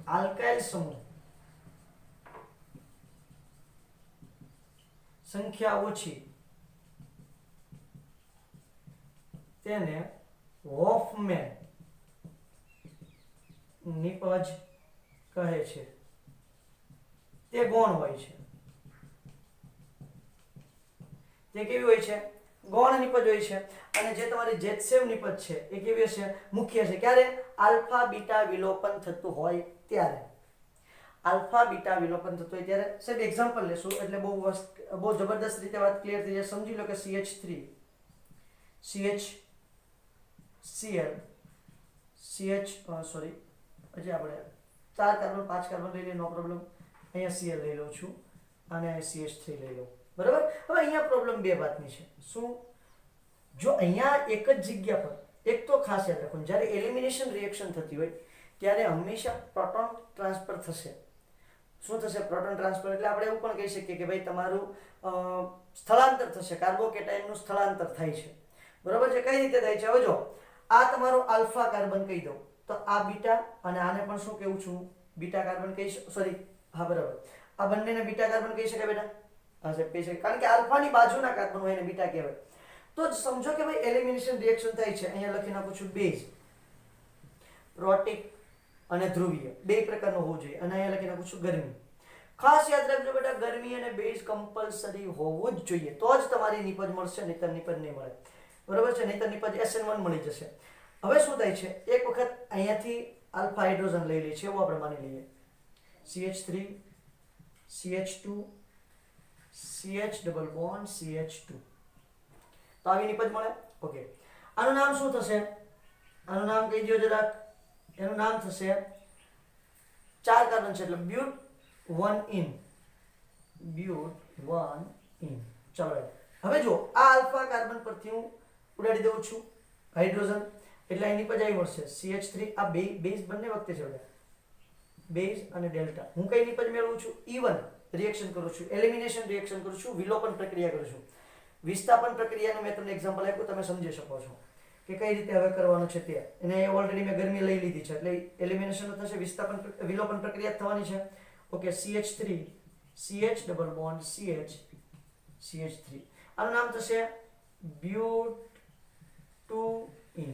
આલ્કાઇલ સમૂહ સંખ્યા ઓછી તેને હોફમેન નિપજ કહે છે તે ગૌણ હોય છે તે કેવી હોય છે ગૌણ નિપજ હોય છે અને જે તમારી જેટસેવ નિપજ છે એ કેવી હશે મુખ્ય છે ક્યારે આલ્ફા બીટા વિલોપન થતું હોય ત્યારે આલ્ફા બીટા વિલોપન થતું હોય ત્યારે સાહેબ એક્ઝામ્પલ લેશું એટલે બહુ જબરદસ્ત રીતે વાત ક્લિયર થઈ જાય સમજી લો કે CH3 CHCl સોરી હજી આપણે 4 કાર્બન 5 કાર્બન લઈ લઈએ નો પ્રોબ્લેમ અહીંયા Cl લઈ લઉં છું અને CH3 લઈ લઉં બરાબર હવે અહીંયા પ્રોબ્લેમ બે વાતની છે શું જો અહીંયા એક જ જગ્યા પર એક તો ખાસ યાદ રાખો જ્યારે એલિમિનેશન રિએક્શન થતી હોય ત્યારે હંમેશા પ્રોટોન ટ્રાન્સફર થશે શું થશે પ્રોટોન ટ્રાન્સફર એટલે આપણે એવું પણ કહી શકીએ કે ભાઈ તમારું સ્થળાંતર થશે કાર્બોકેટાયનનું સ્થળાંતર થાય છે બરાબર છે કઈ રીતે થાય છે હવે જો આ તમારો આલ્ફા કાર્બન કહી દઉં તો આ બીટા અને આને પણ શું કહું છું બીટા કાર્બન કહી સોરી હા બરાબર આ બંનેને બીટા કાર્બન કહી શકાય બેટા હા સાહેબ કહી શકાય કારણ કે આલ્ફાની બાજુના કાર્બન હોય એને બીટા કહેવાય તો જ સમજો કે ભાઈ એલિમિનેશન રિએક્શન થાય છે અહીંયા લખી નાખું છું બેઝ પ્રોટિક અને ધ્રુવીય બે પ્રકારનો હોવો જોઈએ અને અહીંયા લખી નાખું છું ગરમી ખાસ યાદ રાખજો બેટા ગરમી અને બેઝ કમ્પલસરી હોવું જ જોઈએ તો જ તમારી નિપજ મળશે નહીતર નિપજ નહીં મળે બરોબર છે નહીતર નિપજ SN1 મળી જશે હવે શું થાય છે એક વખત અહીંયાથી આલ્ફા હાઇડ્રોજન લઈ લઈએ છીએ એવું આપણે માની લઈએ CH3 CH2 CH double bond CH2 તો આવી નિપજ મળે ઓકે આનું નામ શું થશે આનું નામ કહી દો જરાક એનું નામ થશે 4 કાર્બન છે એટલે બ્યુટ 1 ઇન બ્યુટ 1 ઇન ચલો હવે જો આ આલ્ફા કાર્બન પરથી હું ઉડાડી દઉં છું હાઇડ્રોજન એટલે અહીં નિપજ આવી મળશે CH3 આ બેઝ બંને વખતે છે બેઝ અને ડેલ્ટા હું કઈ નિપજ મેળવું છું E1 રિએક્શન કરું છું એલિમિનેશન રિએક્શન કરું છું વિલોપન પ્રક્રિયા કરું છું વિસ્થાપન પ્રક્રિયાનું મેં તમને એક્ઝામ્પલ આપ્યું તમે સમજી શકો છો કે કઈ રીતે હવે કરવાનું છે તે એને ઓલરેડી મેં ગરમી લઈ લીધી છે એટલે એલિમિનેશન થશે વિસ્થાપન વિલોપન પ્રક્રિયા થવાની છે okay CH3 CH double bond CH3 આનું નામ થશે બ્યુટ 2 ઇન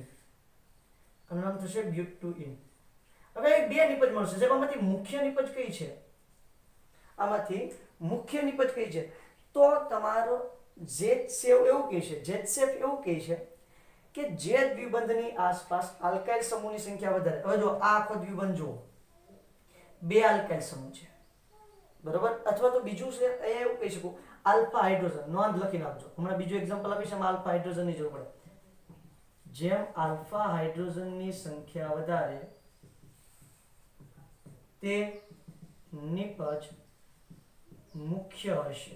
આનું નામ થશે બ્યુટ 2 ઇન હવે બે નિપજ મળશે જેમાંથી મુખ્ય નિપજ કઈ છે આમાંથી મુખ્ય નિપજ કઈ છે તો તમારો ZSEF એવું કહે છે ZSEF એવું કહે છે કે જે દ્વિબંધની આસપાસ આલ્કાઇલ સમૂહની સંખ્યા વધારે હવે જો આ આખો દ્વિબંધ જો બે આલ્કાઇલ સમૂહ છે બરોબર અથવા તો બીજું છે અહીંયા એવું કહી શકું આલ્ફા હાઇડ્રોજન નોંધ લખી નાખજો હમણાં બીજું એક્ઝામ્પલ આપીશ એમાં આલ્ફા હાઇડ્રોજનની જરૂર પડે જેમ આલ્ફા હાઇડ્રોજનની સંખ્યા વધારે તે નિપજ મુખ્ય હશે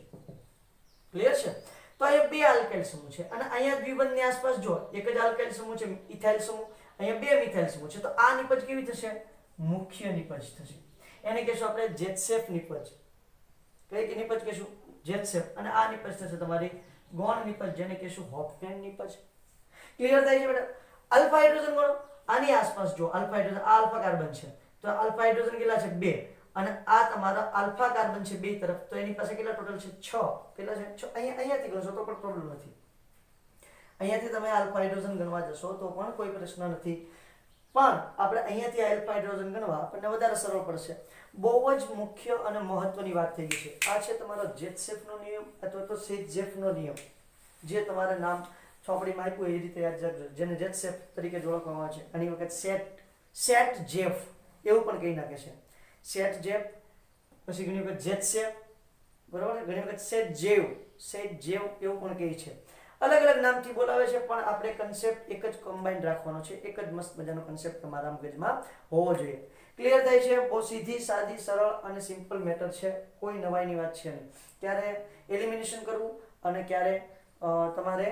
ક્લિયર છે તો અહીંયા બે આલ્કાઇલ સમૂહ છે અને અહીંયા દ્વિબંધની આસપાસ જો એક જ આલ્કાઇલ સમૂહ છે ઇથાઇલ સમૂહ અહીંયા બે મિથાઇલ સમૂહ છે તો આ નિપજ કેવી થશે મુખ્ય નિપજ થશે એને કહેશું આપણે ZSEF નિપજ કઈ નિપજ કહેશું ZSEF અને આ નિપજ થશે તમારી ગૌણ નિપજ જેને કહેશું હોફમેન નિપજ ક્લિયર થાય છે બેટા આલ્ફા હાઇડ્રોજન ગણો આની આસપાસ જો આલ્ફા હાઇડ્રોજન આ આલ્ફા કાર્બન છે તો આલ્ફા હાઇડ્રોજન કેટલા છે 2 અને આ તમારા આલ્ફા કાર્બન છે બે તરફ તો એની પાસે કેટલા ટોટલ છે 6 કેટલા છે 6 અહીંયાથી ગણશો તો પણ પ્રોબ્લેમ નથી અહીંયાથી તમે આલ્ફા હાઇડ્રોજન ગણવા જશો તો પણ કોઈ પ્રશ્ન નથી પણ આપણે અહીંયાથી આલ્ફા હાઇડ્રોજન ગણવા આપણને વધારે સરળ પડશે બહુ જ મુખ્ય અને મહત્વની વાત થઈ ગઈ છે આ છે તમારો ZSEF નો નિયમ અથવા તો ZSEF નો નિયમ જે તમારે નામ ચોપડીમાં આપ્યું એ રીતે યાદ રાખજો જેને ZSEF તરીકે ઓળખવામાં આવે છે ઘણી વખત સેટ જેફ એવું પણ કહી નાખે છે સેટ જેફ પછી ઘણી વખત ZSEF બરાબર ઘણી વખત સેટ જેવ એવું પણ કહે છે અલગ અલગ નામથી બોલાવે છે પણ આપણે કન્સેપ્ટ એક જ કમ્બાઈન રાખવાનો છે એક જ મસ્ત મજાનો કન્સેપ્ટ તમારા મગજમાં હોવો જોઈએ ક્લિયર થાય છે બહુ સીધી સાદી સરળ અને સિમ્પલ મેટર છે કોઈ નવાઈની વાત છે નહીં ક્યારે એલિમિનેશન કરવું અને ક્યારે તમારે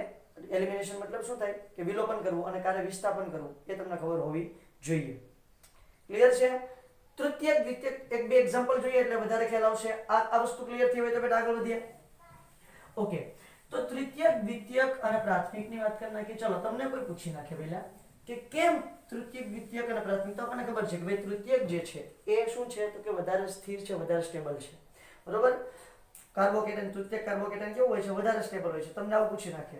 એલિમિનેશન મતલબ શું થાય કે વિલોપન કરવું અને ક્યારે વિસ્થાપન કરવું એ તમને ખબર હોવી જોઈએ ક્લિયર છે તૃતીયક દ્વિતીયક એક બે એક્ઝામ્પલ જોઈએ એટલે વધારે ખ્યાલ આવશે આ વસ્તુ ક્લિયર થઈ હોય તો બેટા આગળ વધીએ ઓકે તો તૃતીયક દ્વિતીયક અને પ્રાથમિકની વાત કરી નાખી ચલો તમને કોઈ પૂછી નાખે પહેલા કે કેમ તૃતીયક દ્વિતીયક અને પ્રાથમિક તો આપણને ખબર છે કે ભાઈ તૃતીયક જે છે એ શું છે તો કે વધારે સ્થિર છે વધારે સ્ટેબલ છે બરોબર કાર્બોકેટન તૃતીયક કાર્બોકેટન કેવું હોય છે વધારે સ્ટેબલ હોય છે તમને આવું પૂછી નાખે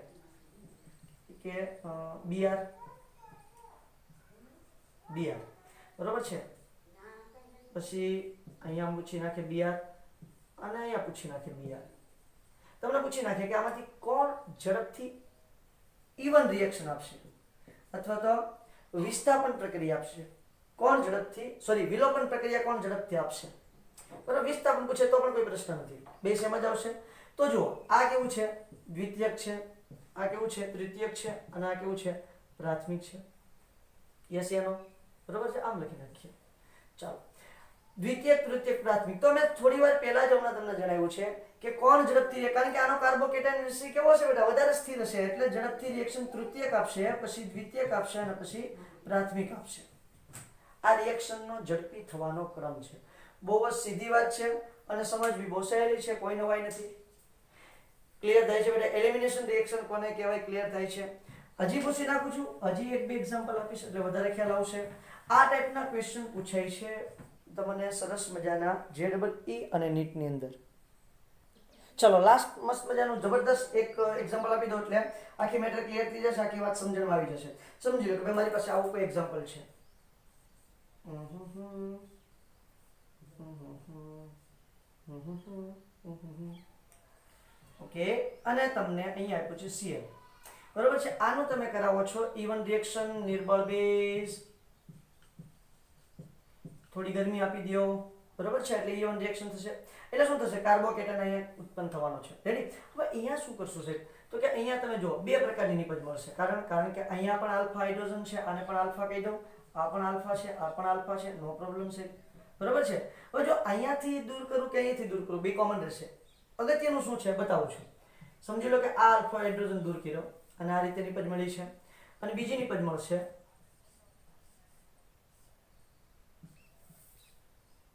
કે Br બરોબર છે પછી અહીંયા પૂછી નાખે Br અને અહીંયા પૂછી નાખે Br તમને પૂછી નાખે કે આમાંથી કોણ ઝડપથી E1 રિએક્શન આપશે અથવા તો વિસ્થાપન પ્રક્રિયા આપશે કોણ ઝડપથી વિલોપન પ્રક્રિયા કોણ ઝડપથી આપશે બરાબર વિસ્થાપન પૂછે તો પણ કોઈ પ્રશ્ન નથી બે સેમ જ આવશે તો જુઓ આ કેવું છે દ્વિતીયક છે આ કેવું છે તૃતીયક છે અને આ કેવું છે પ્રાથમિક છે યસ યા નો બરાબર છે આમ લખી નાખીએ ચાલો દ્વિતીયક તૃતીયક પ્રાથમિક તો મેં થોડી વાર પહેલા જ હમણાં તમને જણાવ્યું છે કે કોણ ઝડપથી કારણ કે આનો કાર્બોકેટન રેશિયો કેવો હશે બેટા વધારે સ્થિર હશે એટલે ઝડપથી રિએક્શન તૃતીયક આપશે પછી દ્વિતીયક આપશે અને પછી પ્રાથમિક આપશે આ રિએક્શનનો ઝડપી થવાનો ક્રમ છે બહુ જ સીધી વાત છે અને સમજવી બહુ સહેલી છે કોઈ નવાઈ નથી ક્લિયર થાય છે બેટા એલિમિનેશન રિએક્શન કોને કહેવાય ક્લિયર થાય છે હજી પૂછી નાખું છું હજી એક બે એક્ઝામ્પલ આપીશ એટલે વધારે ખ્યાલ આવશે આ ટાઈપના ક્વેશ્ચન પૂછાય છે તમને સરસ મજાના JEE અને નીટની અંદર. ચલો લાસ્ટ મસ્ત મજાનું જબરદસ્ત એક એક્ઝામ્પલ આપી દો એટલે આખી મેટર ક્લિયર થઈ જશે, આખી વાત સમજણમાં આવી જશે. સમજી લો કે ભાઈ મારી પાસે આવું કોઈ એક્ઝામ્પલ છે. ઓકે, અને તમને અહીંયા આપ્યું છે Cl, બરોબર છે. આનું તમે કરાવો છો E1 રિએક્શન, નિર્બળ બેઝ, થોડી ગરમી આપી દો, બરોબર છે. એટલે E1 રિએક્શન થશે. એટલે શું થશે? કાર્બોકેટન અહીંયા ઉત્પન્ન થવાનો છે. રેડી? હવે અહીંયા શું કરશું છે તો કે અહીંયા તમે જો બે પ્રકારની નિપજ મળશે. કારણ કે અહીંયા પણ આલ્ફા હાઇડ્રોજન છે, આને પણ આલ્ફા કહી દઉં, આ પણ આલ્ફા છે, આ પણ આલ્ફા છે, નો પ્રોબ્લેમ છે, બરોબર છે. હવે જો અહીંયાથી દૂર કરું કે અહીંયાથી દૂર કરું, બે કોમન રહેશે. અગત્યનું શું છે બતાવું છું. સમજી લો કે આ આલ્ફા હાઇડ્રોજન દૂર કર્યો અને આ રીતે નિપજ મળી છે, અને બીજી નિપજ મળશે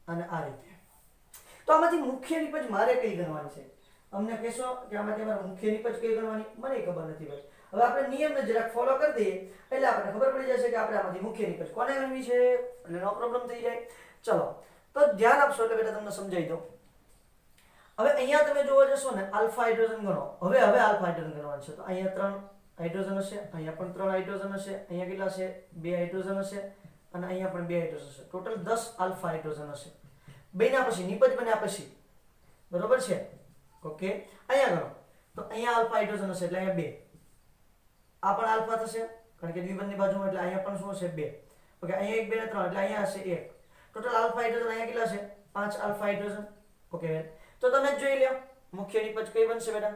અને આ રીતે. તો આમાંથી મુખ્ય નિપજ મારે કઈ ગણવાની છે? અમને કહેશો કે આમાંથી મારે મુખ્ય નિપજ કઈ ગણવાની? મને ખબર નથી ભાઈ. હવે આપણે નિયમને જરાક ફોલો કરી દઈએ એટલે આપણે ખબર પડી જશે કે આપણે આમાંથી મુખ્ય નિપજ કોને ગણવી છે, એટલે નો પ્રોબ્લેમ થઈ જાય. ચલો તો ધ્યાન આપશો એટલે બેટા તમને સમજાવી દઉં. હવે અહીંયા તમે જોવા જશો ને આલ્ફા હાઇડ્રોજન ગણો. હવે આલ્ફા હાઇડ્રોજન ગણવાનું છે. તો અહીંયા 3 હાઇડ્રોજન હશે, અહીંયા પણ 3 હાઇડ્રોજન હશે, અહીંયા કેટલા છે? 2 હાઇડ્રોજન હશે, અને અહીંયા પણ 2 હાઇડ્રોજન હશે. ટોટલ 10 આલ્ફા હાઇડ્રોજન હશે. બન્યા પછી નિપજ બન્યા પછી, બરોબર છે. ઓકે, અહીંયા ગણો તો અહીંયા આલ્ફા હાઇડ્રોજન હશે એટલે અહીંયા 2. આ પણ આલ્ફા થશે કારણ કે દ્વિબંધની બાજુમાં, એટલે અહીંયા પણ શું હશે? 2. ઓકે, અહીંયા 1 2 ને 3 એટલે અહીંયા હશે 1. ટોટલ આલ્ફા હાઇડ્રોજન અહીંયા કેટલા છે? 5 આલ્ફા હાઇડ્રોજન. ઓકે, તો તમે જ જોઈ લો મુખ્ય નિપજ કઈ બનશે બેટા.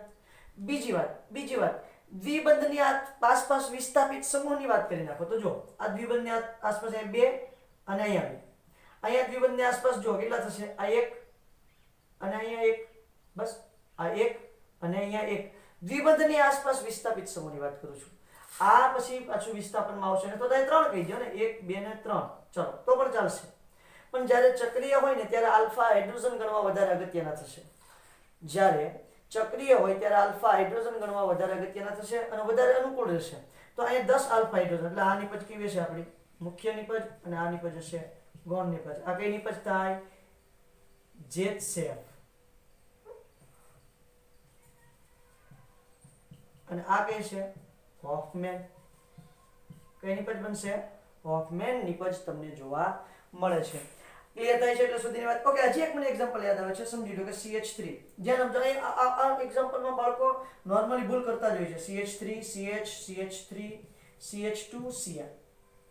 બીજી વાત દ્વિબંધની આસપાસ વિસ્થાપિત સમૂહની વાત કરી નાખો. તો જો આ દ્વિબંધની આસપાસ અહીંયા 2 અને અહીંયા 2. અહીંયા દ્વિબંધની આસપાસ જો કેટલા થશે? આ 1 અને અહીંયા 1, બસ આ 1 અને અહીંયા 1. દ્વિબંધની આસપાસ વિસ્થાપિત સમૂહની વાત કરું છું. આ પછી પાછું વિસ્થાપનમાં આવશે ને તો તમે 3 કહી દો ને, 1 2 ને 3. ચલો તો પણ ચાલશે. પણ જ્યારે ચક્રીય હોય ને ત્યારે આલ્ફા હાઇડ્રોજન ગણવા વધારે અગત્યના થશે. જ્યારે ચક્રીય હોય ત્યારે આલ્ફા હાઇડ્રોજન ગણવા વધારે અગત્યના થશે અને વધારે અનુકૂળ રહેશે. તો અહીંયા 10 આલ્ફા હાઇડ્રોજન એટલે આ નિપજ કેવી છે આપણી? મુખ્ય નિપજ. અને આ નિપજ હશે ગૌણ નિપજ. આ કઈ નિપજ થાય? ZCF. અને આ કઈ છે? હોફમેન. કઈ નિપજ બનશે? હોફમેન નિપજ તમને જોવા મળે છે. ક્લિયર થાય છે એટલે સુધીની વાત. ઓકે, હજી એક મને એક્ઝામ્પલ યાદ આવે છે. સમજી લો કે CH3. ધ્યાન આપજો. આ એક્ઝામ્પલમાં બાળકો નોર્મલી ભૂલ કરતા જ હોય છે. CH3 CH CH3 CH2 Cl.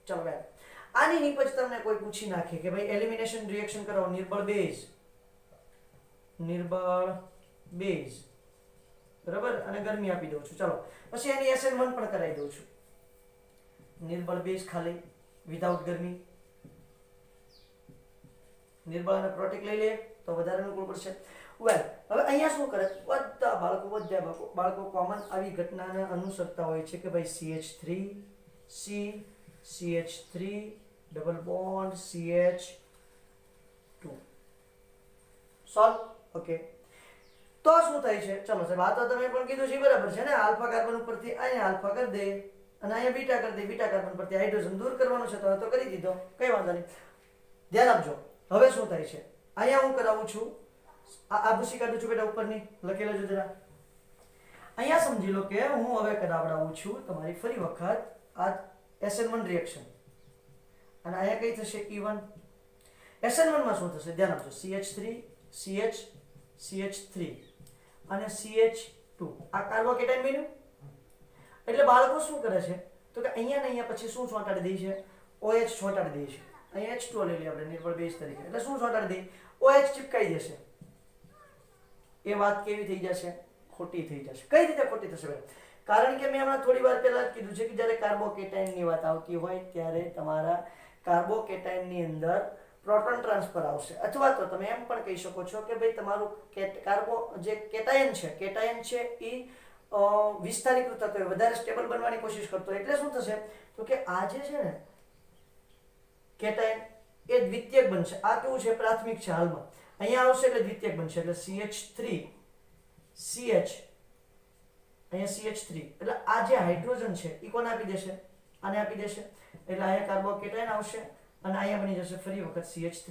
ચલો ભાઈ, આની નિપજ તમને કોઈ પૂછી નાખે કે ભાઈ એલિમિનેશન રિએક્શન કરો, નિર્બળ બેઝ, બરાબર, અને ગરમી આપી દઉં છું. ચલો પછી એની SN1 પણ કરાવી દઉં છું. નિર્બળ બેઝ ખાલી વિધાઉટ ગરમી. નિર્બળ અને પ્રોટીક લઈ લે તો વધારે અનુકૂળ પડશે. વેલ, હવે અહીંયા શું કરે? બધા બાળકો કોમન આવી ઘટનાને અનુસરતા હોય છે કે ભાઈ CH3 C CH3 double bond CH2 solve. Okay, તો શું થાય છે? ચલો સાહેબ, આ તો તમે પણ કીધું છે બરાબર છે ને. આલ્ફા કાર્બન ઉપરથી અહીંયા આલ્ફા કરી દે અને અહીંયા બીટા કરી દે. બીટા કાર્બન પરથી હાઇડ્રોજન દૂર કરવાનો છે તો કરી દીધો, કઈ વાંધો નહીં. ધ્યાન આપજો. હવે શું થાય છે? અહીંયા હું કરાવું છું, આ ભૂસી કાઢું છું બેટા ઉપરની, લખી લેજો જરા. અહીંયા સમજી લો કે હું હવે કરાવડાવું છું તમારી ફરી વખત આ SN1 રિએક્શન. અને અહીંયા કઈ થશે? E1. SN1 માં શું થશે? ધ્યાન આપજો. CH3 CH CH3 અને CH2. આ કાર્બોકેટાઇન બન્યું. એટલે બાળકો શું કરે છે તો કે અહીંયા ને અહીંયા પછી શું ચોંટાડી દે છે? OH ચોંટાડી દે છે. અહીંયા H2 લઈ લઈએ આપણે નિર્બળ બેઝ તરીકે. એટલે શું ચોંટાડી દે? OH ચિપકાઈ જશે. એ વાત કેવી થઈ જશે? ખોટી થઈ જશે. કઈ રીતે ખોટી થશે ભાઈ? કારણ કે મેં હમણાં થોડી વાર પહેલા જ કીધું છે કે જ્યારે કાર્બોકેટાઇનની વાત આવતી હોય ત્યારે તમારા કાર્બોકેટાઇનની અંદર પ્રોટોન ટ્રાન્સફર આવશે. અથવા તો તમે એમ પણ કહી શકો છો કે ભાઈ તમારું જે કેટાયન છે એ વિસ્તારીકૃત થતો હોય, વધારે સ્ટેબલ બનવાની કોશિશ કરતો હોય. એટલે શું થશે તો કે આ જે છે ને કેટાયન એ દ્વિતીયક બનશે. આ કેવું છે? પ્રાથમિક છે હાલમાં. અહીંયા આવશે એટલે દ્વિતીયક બનશે. એટલે CH3 CH અહીંયા CH3 એટલે આ જે હાઇડ્રોજન છે એ કોને આપી દેશે? આને આપી દેશે. એટલે અહીંયા કાર્બોકેટાયન આવશે અને અહીંયા બની જશે ફરી વખત CH3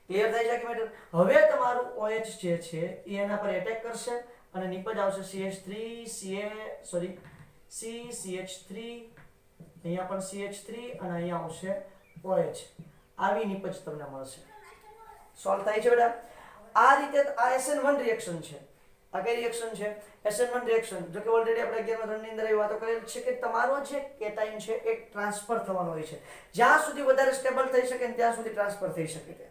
ક્લિયર થાય છે કે મેટર? હવે તમારું OH જે છે એ એના પર એટેક કરશે અને નિપજ આવશે CH3 CCH3 અહીંયા પણ CH3 અને અહીંયા આવશે OH. આવી નિપજ તમને મળશે. સોલ્વ થાય છે બેટા? આ રીતે આ SN1 રિએક્શન છે. આ કઈ રિએક્શન છે? SN1 reaction. જો કે ઓલરેડી આપણે 11મા ધોરણની અંદર એ વાતો કરેલ છે કે તમારો જે કેટાઇન છે એક ટ્રાન્સફર થવાનો હોય છે. જ્યાં સુધી વધારે સ્ટેબલ થઈ શકે ત્યાં સુધી ટ્રાન્સફર થઈ શકે છે.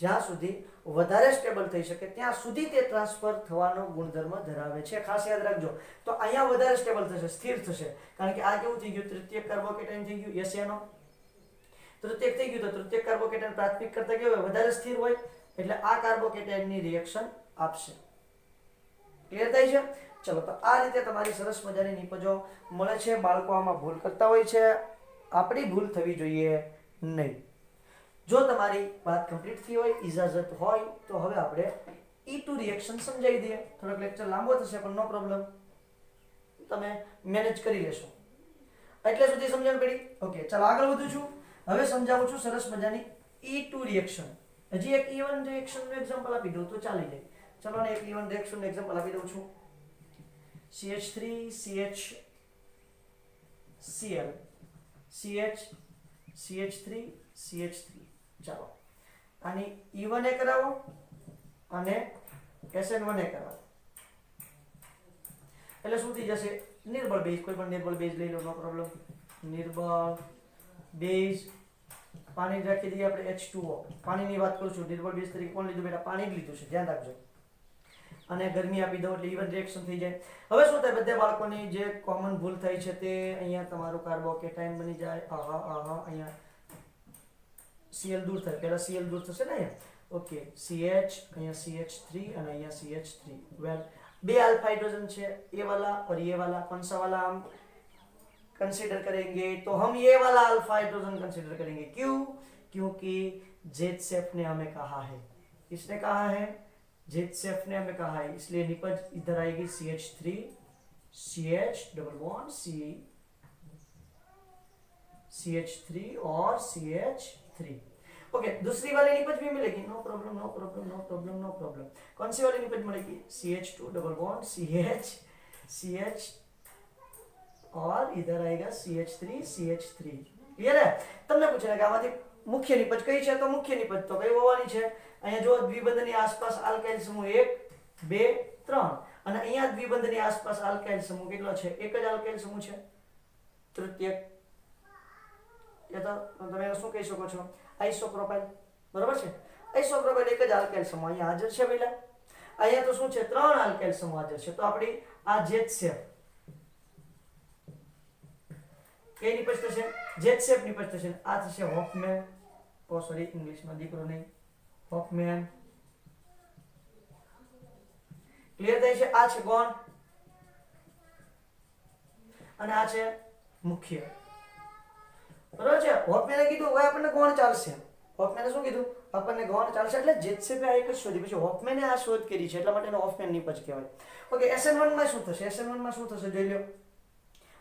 જ્યાં સુધી વધારે સ્ટેબલ થઈ શકે ત્યાં સુધી તે ટ્રાન્સફર થવાનો ગુણધર્મ ધરાવે છે. ખાસ યાદ રાખજો. તો અહીંયા વધારે સ્ટેબલ થશે, સ્થિર થશે. કારણ કે આ કેવું થઈ ગયું? તૃતીયક કાર્બોકેટાઇન થઈ ગયું. SNO તૃતીયક થઈ ગયું. તો તૃતીયક કાર્બોકેટાઇન પ્રાથમિક કરતા કેવું હોય? વધારે સ્થિર હોય. એટલે આ કાર્બોકેટાઇનની રિએક્શન આપશે. ક્લિયર થાય છે? ચલો, તો આ રીતે તમારી સરસ મજાની નિપજો મળે છે. બાળકો આમાં ભૂલ કરતા હોય છે. આપણી ભૂલ થવી જોઈએ નહીં. જો તમારી વાત કમ્પ્લીટ થઈ હોય, ઇજાજત હોય, તો હવે આપણે E2 રિએક્શન સમજાવી દઈએ. થોડોક લેક્ચર લાંબો થશે પણ નો પ્રોબ્લેમ, તમે મેનેજ કરી લેશો. એટલે સુધી સમજણ પડી? ઓકે, ચાલો આગળ વધું છું. હવે સમજાવું છું સરસ મજાની E2 રિએક્શન. હજી એક E1 રિએક્શનનું એક્ઝામ્પલ આપી દઉં તો ચાલી જાય. ચલો ને એક E1 રિએક્શનનું એક્ઝામ્પલ આપી દઉં છું. CH3 CHCl CH CH3 CH3. ચાલો, આની E1 એ કરાવો અને SN1 એ કરાવો. એટલે શું થઈ જશે? નિર્બળ બેઝ. કોઈ પણ નિર્બળ બેઝ લઈ લો, નો પ્રોબ્લેમ. નિર્બળ બેઝ પાણી રાખી દઈએ આપણે H2O. પાણીની વાત કરું છું. નિર્બળ બેઝ તરીકે કોણ લીધું બેટા? પાણી જ લીધું છે, ધ્યાન રાખજો. અને ગરમી આપી દો એટલે E1 રિએક્શન થઈ જાય. હવે શું થાય? બધા બાળકોની જે કોમન ભૂલ થાય છે તે અહીંયા તમારું કાર્બોકેટાઇન બની જાય. અહીંયા Cl દૂર થાય. પહેલા Cl દૂર થશે ને અહીંયા. ઓકે, CH, અહીંયા CH3 અને અહીંયા CH3. वेल, બે अल्फा हाइड्रोजन છે, ये वाला और ये वाला. कौन सा वाला हम कंसीडर करेंगे? तो हम ये वाला अल्फा हाइड्रोजन कंसीडर करेंगे. क्यों? क्योंकि जेडसेफ ने हमें कहा है. किसने कहा है? जेडसेफ ने हमें कहा है. इसलिए निपज इधर आएगी CH3 CH double bond C CH3 और CH3. ओके, दूसरी वाली निपज भी मिलेगी. No problem, no problem, no problem, no problem. कौन सी वाली निपज मिलेगी? CH2 डबल बॉन्ड CH और इधर आएगा CH3 CH3. क्लियर है? તમને પૂછે કે આમાંથી મુખ્ય નિપજ કઈ છે? તો મુખ્ય નિપજ તો કઈ હોવાની છે? અહીંયા જો દ્વિબંધની આસપાસ આલ્કાઇલ સમૂહ 1 2 3 અને અહીંયા દ્વિબંધની આસપાસ આલ્કાઇલ સમૂહ કેટલો છે? એક જ આલ્કાઇલ સમૂહ છે. તૃતીયક. એ તો તમે શું કહી શકો છો? આઇસોપ્રોપાઇલ. બરાબર છે? આઇસોપ્રોપાઇલ એક જ આલ્કાઇલ સમૂહ અહીંયા હાજર છે પહેલા. અહીંયા તો શું છે? ત્રણ આલ્કાઇલ સમૂહ હાજર છે. તો આપણી આ જેડસેફ કઈ નિપજ થશે? જેડસેફ નિપજ થશે. આ થશે હોફમેન. ઓ સોરી, ઇંગ્લિશમાં દીકરો નહીં, હોફમેન. ક્લિયર થાય છે? આ છે ગૌણ અને આ છે મુખ્ય. બરોબર છે? હોફમેને કીધું હવે આપણને ગૌણ ચાલશે. હોફમેને શું કીધું? આપણને ગૌણ ચાલશે. એટલે જેડસેફે આ એક જ શોધી. પછી હોફમેને આ શોધ કરી છે એટલા માટે એનો હોફમેન નિપજ કહેવાય. ઓકે, SN1 માં શું થશે? SN1 માં શું થશે જોઈ લો.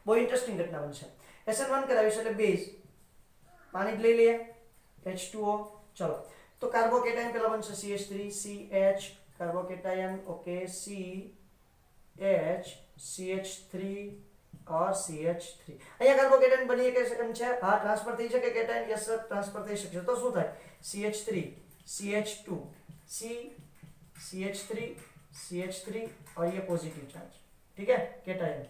બહુ ઇન્ટરેસ્ટિંગ ઘટના બનશે. SN1 કરાવીશ એટલે બેઝ પાણી જ લઈ લઈએ H2O. ચલો, તો કાર્બોકેટાયન પેલા બનશે CH3 CH carbocation. Okay, CH CH3 और CH3. અહીંયા કાર્બોકેટાયન બની કે એમ છે? હા, ટ્રાન્સફર થઈ શકે કેટાયન. યસ સર, ટ્રાન્સફર થઈ શકે. તો શું થાય? CH3 CH2 C CH3 CH3 और ये पॉजिटिव चार्ज. ठीक है, केटायन.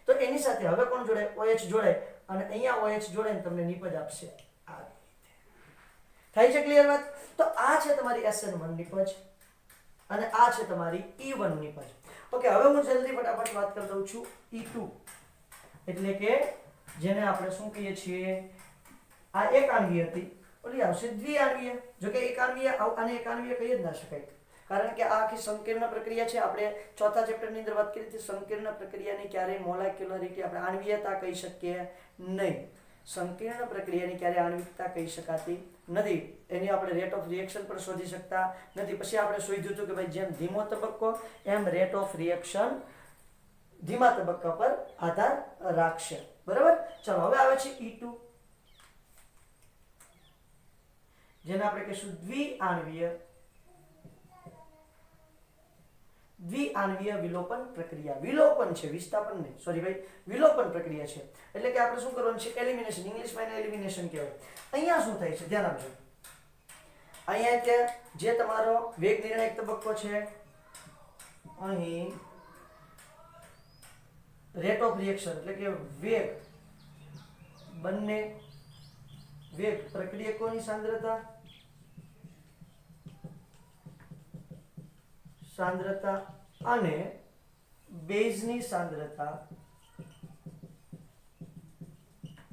તો એની સાથે હવે કોણ જોડાય? OH જોડાય અને અહીંયા OH જોડાઈને તમને નિપજ આપશે. આ રીતે થાય છે. ક્લિયર વાત? તો આ છે તમારી SN1 નિપજ અને આ છે તમારી E1 નિપજ. ઓકે, હવે હું જલ્દી ફટાફટ વાત કરી દઉં છું E2. એટલે કે જેને આપણે શું કહીએ છીએ? આ એક આણ્વીય હતી, ઓલી આવશે દ્વિઆણ્વીય. જો કે એક આણ્વીય આને એક આણ્વીય કહી જ ના શકાય, કારણ કે આ આખી સંકીર્ણ પ્રક્રિયા છે. આપણે ચોથા ચેપ્ટરની અંદર વાત કરી હતી સંકીર્ણ પ્રક્રિયાની ક્યારેય મોલેક્યુલરિટી આપણે આણ્વીયતા કહી શકીએ નહીં. સંકીર્ણ પ્રક્રિયાની ક્યારે આણ્વિકતા કહી શકાતી નથી. એની આપણે રેટ ઓફ રિએક્શન પણ શોધી શકતા નથી. પછી આપણે શોધ્યું હતું કે ભાઈ જેમ ધીમો તબક્કો એમ રેટ ઓફ રિએક્શન ધીમા તબક્કા પર આધાર રાખશે. બરાબર? ચલો, હવે આવે છે E2. જેને આપણે કહીશું દ્વિઆણવીય વિલોપન પ્રક્રિયા. વિલોપન છે, વિસ્થાપન નહીં, સોરી ભાઈ, વિલોપન પ્રક્રિયા છે. એટલે કે આપણે શું કરવાનું છે? એલિમિનેશન. ઇંગ્લિશમાં એને એલિમિનેશન કહેવાય. અહીંયા શું થાય છે? ધ્યાન આપજો. અહીંયા કે જે તમારો વેગ નિર્ણાયક તબક્કો છે, અહીં રેટ ઓફ રિએક્શન એટલે કે વેગ, બંને વેગ, પ્રક્રિયકોની સાંદ્રતા અને બેઝની સાંદ્રતા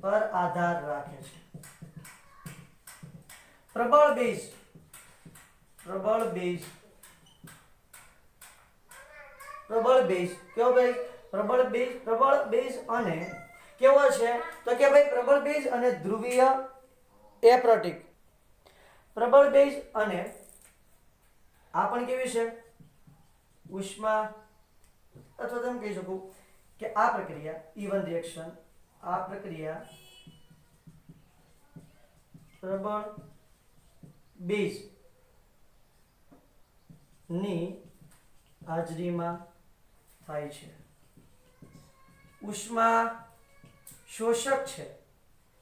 પર આધાર રાખે છે. પ્રબળ બેઝ કેવો ભાઈ? પ્રબળ બેઝ અને કેવો છે? તો કે ભાઈ પ્રબળ બેઝ અને ધ્રુવીય એપ્રોટિક. પ્રબળ બેઝ અને આ પણ કેવી છે? ઉષ્મા, અથવા તમે કહી શકો કે આ પ્રક્રિયા E1 રિએક્શન, આ પ્રક્રિયા પ્રબળ બેઝ ની હાજરીમાં થાય છે. ઉષ્મા શોષક છે,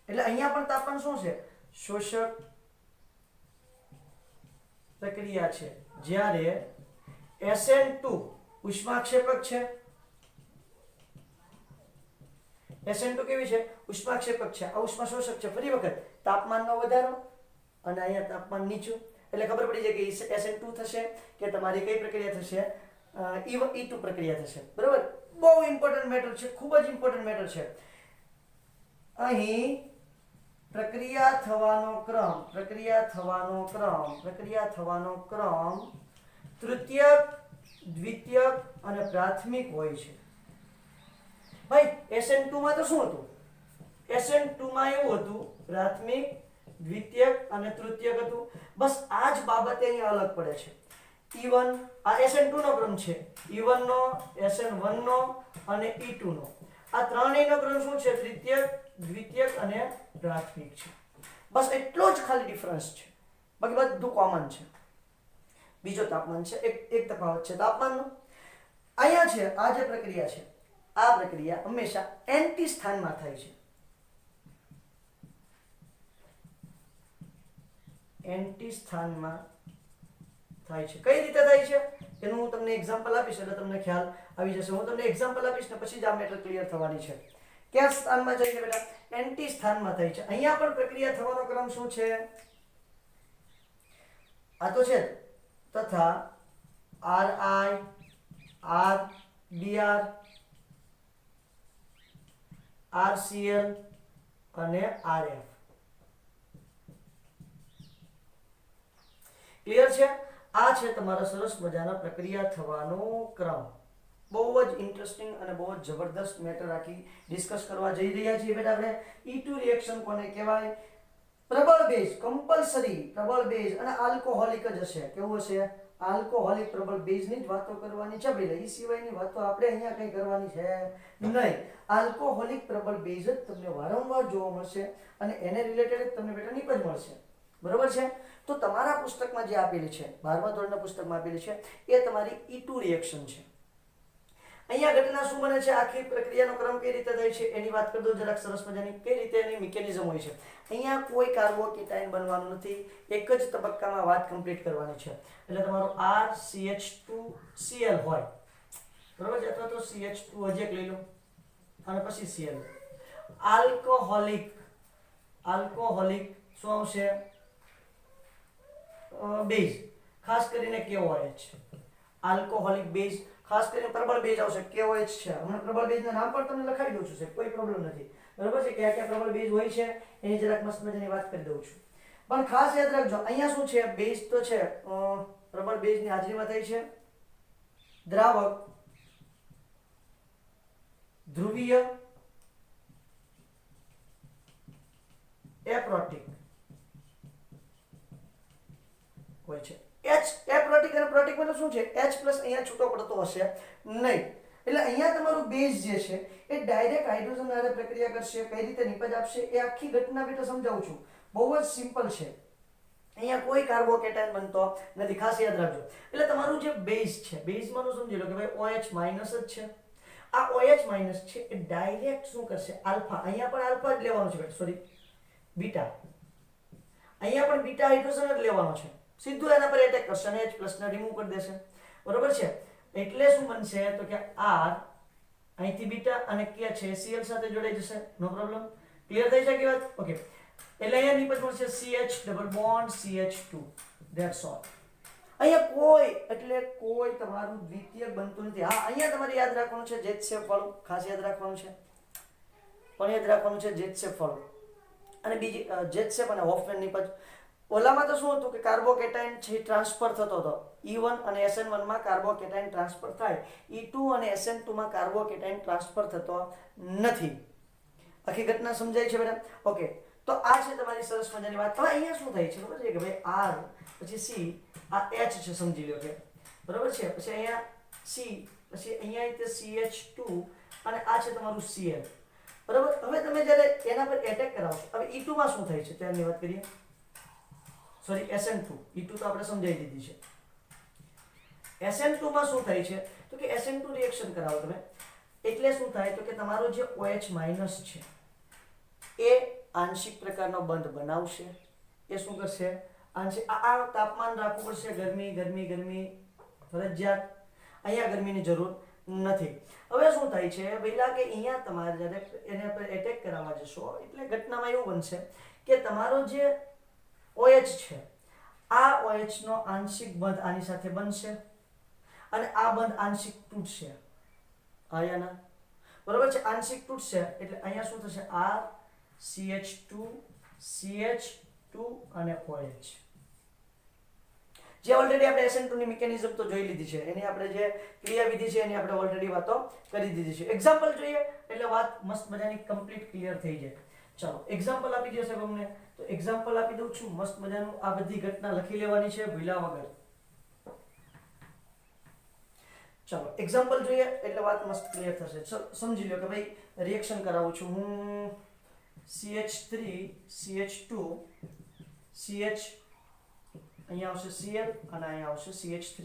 એટલે અહીંયા પણ તાપમાન શું છે? શોષક પ્રક્રિયા છે. જ્યારે SN2 ઉષ્માક્ષેપક છે. SN2 કેવી છે? ઉષ્માક્ષેપક છે. આ ઉષ્મા શોષક છે. ફરી વખત તાપમાનનો વધારો અને અહીંયા તાપમાન નીચું, એટલે ખબર પડી જાય કે SN2 થશે કે તમારી કઈ પ્રક્રિયા થશે? E2 પ્રક્રિયા થશે. બરોબર? બહુ ઇમ્પોર્ટન્ટ મેટર છે, ખૂબ જ ઇમ્પોર્ટન્ટ મેટર છે. અહીં પ્રક્રિયા થવાનો ક્રમ તૃતીયક, દ્વિતીયક અને પ્રાથમિક હોય છે. ભાઈ SN2 માં તો શું હતું? SN2 માં એવું હતું, પ્રાથમિક, દ્વિતીયક અને તૃતીયક હતું. બસ આ જ બાબતે અહીંયા અલગ પડે છે. E1 આ SN2 નો ક્રમ છે, E1 નો, SN1 નો અને E2 નો. આ ત્રણેયનો ક્રમ શું છે? તૃતીયક, દ્વિતીયક અને પ્રાથમિક છે. બસ એટલો જ ખાલી ડિફરન્સ છે, બાકી બધું કોમન છે. બીજો તાપમાન છે, એક તફાવત છે તાપમાનનો. અહીંયા છે આ જે પ્રક્રિયા છે, આ પ્રક્રિયા હંમેશા એન્ટી સ્થાનમાં થાય છે. એન્ટી સ્થાનમાં થાય છે. કઈ રીતે થાય છે એનું હું તમને એક્ઝામ્પલ આપીશ એટલે તમને ખ્યાલ આવી જશે. હું તમને એક્ઝામ્પલ આપીશ ને પછી જ આ મેટર ક્લિયર થવાની છે. કયા સ્થાનમાં જાય છે બેટા? એન્ટી સ્થાનમાં થાય છે. અહીંયા પણ પ્રક્રિયા થવાનો ક્રમ શું છે? આ તો છે તથા RI, RBr, RCl અને RF. ક્લિયર છે? આ છે તમારા સરસ મજાના પ્રક્રિયા થવાનો ક્રમ. બહુ જ ઇન્ટરેસ્ટિંગ અને બહુ જ જબરદસ્ત મેટર આખી ડિસ્કસ કરવા જઈ રહ્યા છીએ બેટા આપણે. E2 રિએક્શન કોને કહેવાય? પ્રબળ બેઝ, કમ્પલસરી પ્રબળ બેઝ અને આલ્કોહોલિક જ હશે. કેવું હશે? આલ્કોહોલિક પ્રબળ બેઝની જ વાતો કરવાની છે ભાઈ. એ સિવાયની વાતો આપણે અહીંયા કંઈ કરવાની છે નહીં. આલ્કોહોલિક પ્રબળ બેઝ જ તમને વારંવાર જોવા મળશે અને એને રિલેટેડ જ તમને બેટા નિપજ મળશે. બરોબર છે? તો તમારા પુસ્તકમાં જે આપેલી છે, 12મા ધોરણના પુસ્તકમાં આપેલી છે, એ તમારી E2 રિએક્શન છે. અહીંયા ઘટના શું બને છે? આખી પ્રક્રિયાનો ક્રમ કઈ રીતે થાય છે એની વાત કરી દો જરાક સરસ મજાની. કઈ રીતે એની મિકેનિઝમ હોય છે. અહીંયા કોઈ કાર્બોકેટાયન બનવાનું નથી, એક જ તબક્કામાં વાત કમ્પ્લીટ કરવાની છે. એટલે તમારો RCH2Cl હોય, બરોબર છે? અથવા તો CH2 હજી એક લઈ લો અને પછી Cl. આલ્કોહોલિક શું આવશે? બેઝ, ખાસ કરીને KOH. આલ્કોહોલિક બેઝ, ખાસ કરીને પ્રબળ બેઝ આવશે, KOH છે. હમણાં પ્રબળ બેઝના નામ પણ તમને લખાઈ દઉં છું, કોઈ પ્રોબ્લેમ નથી. બરોબર છે? કયા કયા પ્રબળ બેઝ હોય છે એની જરાક મસ્ત મજાની વાત કરી દઉં છું. પણ ખાસ યાદ રાખજો, અહીંયા શું છે? બેઝ તો છે, પ્રબળ બેઝની હાજરીમાં થાય છે દ્રાવક, ધ્રુવીય, એપ્રોટિક હોય છે. એપ્રોટિક અને પ્રોટિક મતલબ શું છે? H+ અહીંયા છૂટો પડતો હશે નહીં. એટલે અહીંયા તમારું બેઝ જે છે એ ડાયરેક્ટ હાઇડ્રોજન હારે પ્રક્રિયા કરશે. કઈ રીતે નિપજ આપશે એ આખી ઘટના બેટા સમજાવું છું. બહુ જ સિમ્પલ છે. અહીંયા કોઈ કાર્બોકેટાયન બનતો નથી, ખાસ યાદ રાખજો. એટલે તમારું જે બેઝ છે, બેઝમાંનું સમજી લો કે ભાઈ OH માઇનસ જ છે. આ OH માઇનસ છે એ ડાયરેક્ટ શું કરશે, આલ્ફા, અહીંયા પણ આલ્ફા જ લેવાનું છે, સોરી બીટા, અહીંયા પણ બીટા હાઇડ્રોજન જ લેવાનો છે, સીધું એના પર એટેક કરશે અને H+ ને રિમૂવ કરી દેશે. બરોબર છે? એટલે શું બનશે તો કે R અહીંથી બીટા અને કે છે Cl સાથે જોડાઈ જશે. નો પ્રોબ્લેમ. ક્લિયર થઈ છે કે વાત? ઓકે. એટલે અહીંયા નિપજ મળશે CH double bond CH2. That's all. અહીંયા કોઈ એટલે કોઈ તમારું દ્વિતીયક બનતું નથી. હા, અહીંયા તમારે યાદ રાખવાનું છે Z શેપ વાળું, ખાસ યાદ રાખવાનું છે. પણ યાદ રાખવાનું છે Z શેપ વાળું. અને બીજી Z શેપ અને હોફમેન નિપજ. ઓલામાં તો શું હતું કે કાર્બોકેટાયન છે ટ્રાન્સફર થતો હતો. E1 અને SN1 માં કાર્બોકેટાયન ટ્રાન્સફર થાય, E2 અને SN2 માં કાર્બોકેટાયન ટ્રાન્સફર થતો નથી. આખી ઘટના સમજાય છે બેટા? ઓકે. તો આ છે તમારી સરસ મજાની વાત. હવે અહીંયા શું થાય છે ખબર છે કે ભાઈ R પછી C આ H છે, સમજી લો કે બરોબર છે. પછી અહીંયા C, પછી અહીંયા તે CH2 અને આ છે તમારું Cl. બરાબર. હવે તમે જ્યારે એના પર એટેક કરાવશો, હવે E2 માં શું થાય છે ત્યારની વાત કરીએ. સોરી SN2, E2 તો આપણે સમજાવી દીધી છે. SN2 માં શું થાય છે તો કે SN2 રિએક્શન કરાવો તમે, એટલે શું થાય તો કે તમારો જે OH માઇનસ છે એ આંશિક પ્રકારનો બંધ બનાવશે. એ શું કરશે? આંશિક. આ તાપમાન રાખવું પડશે, ગરમી ગરમી ગરમી ફરજિયાત. અહીંયા ગરમીની જરૂર નથી. હવે શું થાય છે પહેલા કે અહીંયા તમારે જ્યારે એને પર એટેક કરાવવા જશો એટલે ઘટનામાં એવું બનશે કે તમારો જે OH છે આ OH નો આંશિક બંધ આની સાથે બનશે અને આ બંધ આંશિક તૂટશે. આયાના બરોબર છે, આંશિક તૂટશે એટલે અહીંયા શું થશે? R CH2 CH2 અને OH. જે ઓલરેડી આપણે SN2 ની મિકેનિઝમ તો જોઈ લીધી છે, એની આપણે જે ક્રિયાવિધિ છે એની આપણે ઓલરેડી વાતો કરી દીધી છે. એક્ઝામ્પલ જોઈએ એટલે વાત મસ્ત મજાની કમ્પ્લીટ ક્લિયર થઈ જાય. ચાલો એક્ઝામ્પલ આપી દો સાહેબ અમને. તો એક્ઝામ્પલ આપી દઉં છું મસ્ત મજાનું. આ બધી ઘટના લખી લેવાની છે ભૂલ્યા વગર. ચાલો એક્ઝામ્પલ જોઈએ એટલે વાત મસ્ત ક્લિયર થશે. સમજી લો કે ભાઈ રિએક્શન કરાવું છું હું CH3 CH2 CH, અહીંયા આવશે Cl અને અહીંયા આવશે CH3.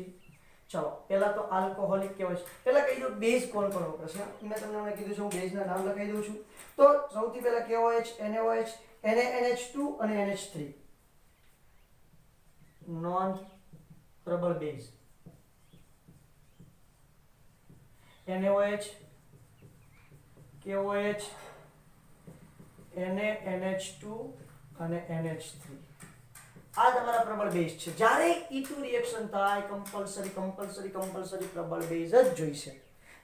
ચાલો પહેલા તો આલ્કોહોલિક કહેવાય છે. પહેલા કહી દો બેઝ કોણ કોણ વપરાશે. મેં તમને કીધું છે હું બેઝના નામ લખાઈ દઉં છું. તો સૌથી પહેલા KOH, NaOH, NaNH2 અને NH3 નોન પ્રબળ બેઝ. NaOH, KOH, NaNH2 અને NH3 આ તમારા પ્રબળ બેઝ છે. જ્યારે E2 રિએક્શન થાય કમ્પલસરી પ્રબળ બેઝ જ જોઈશે.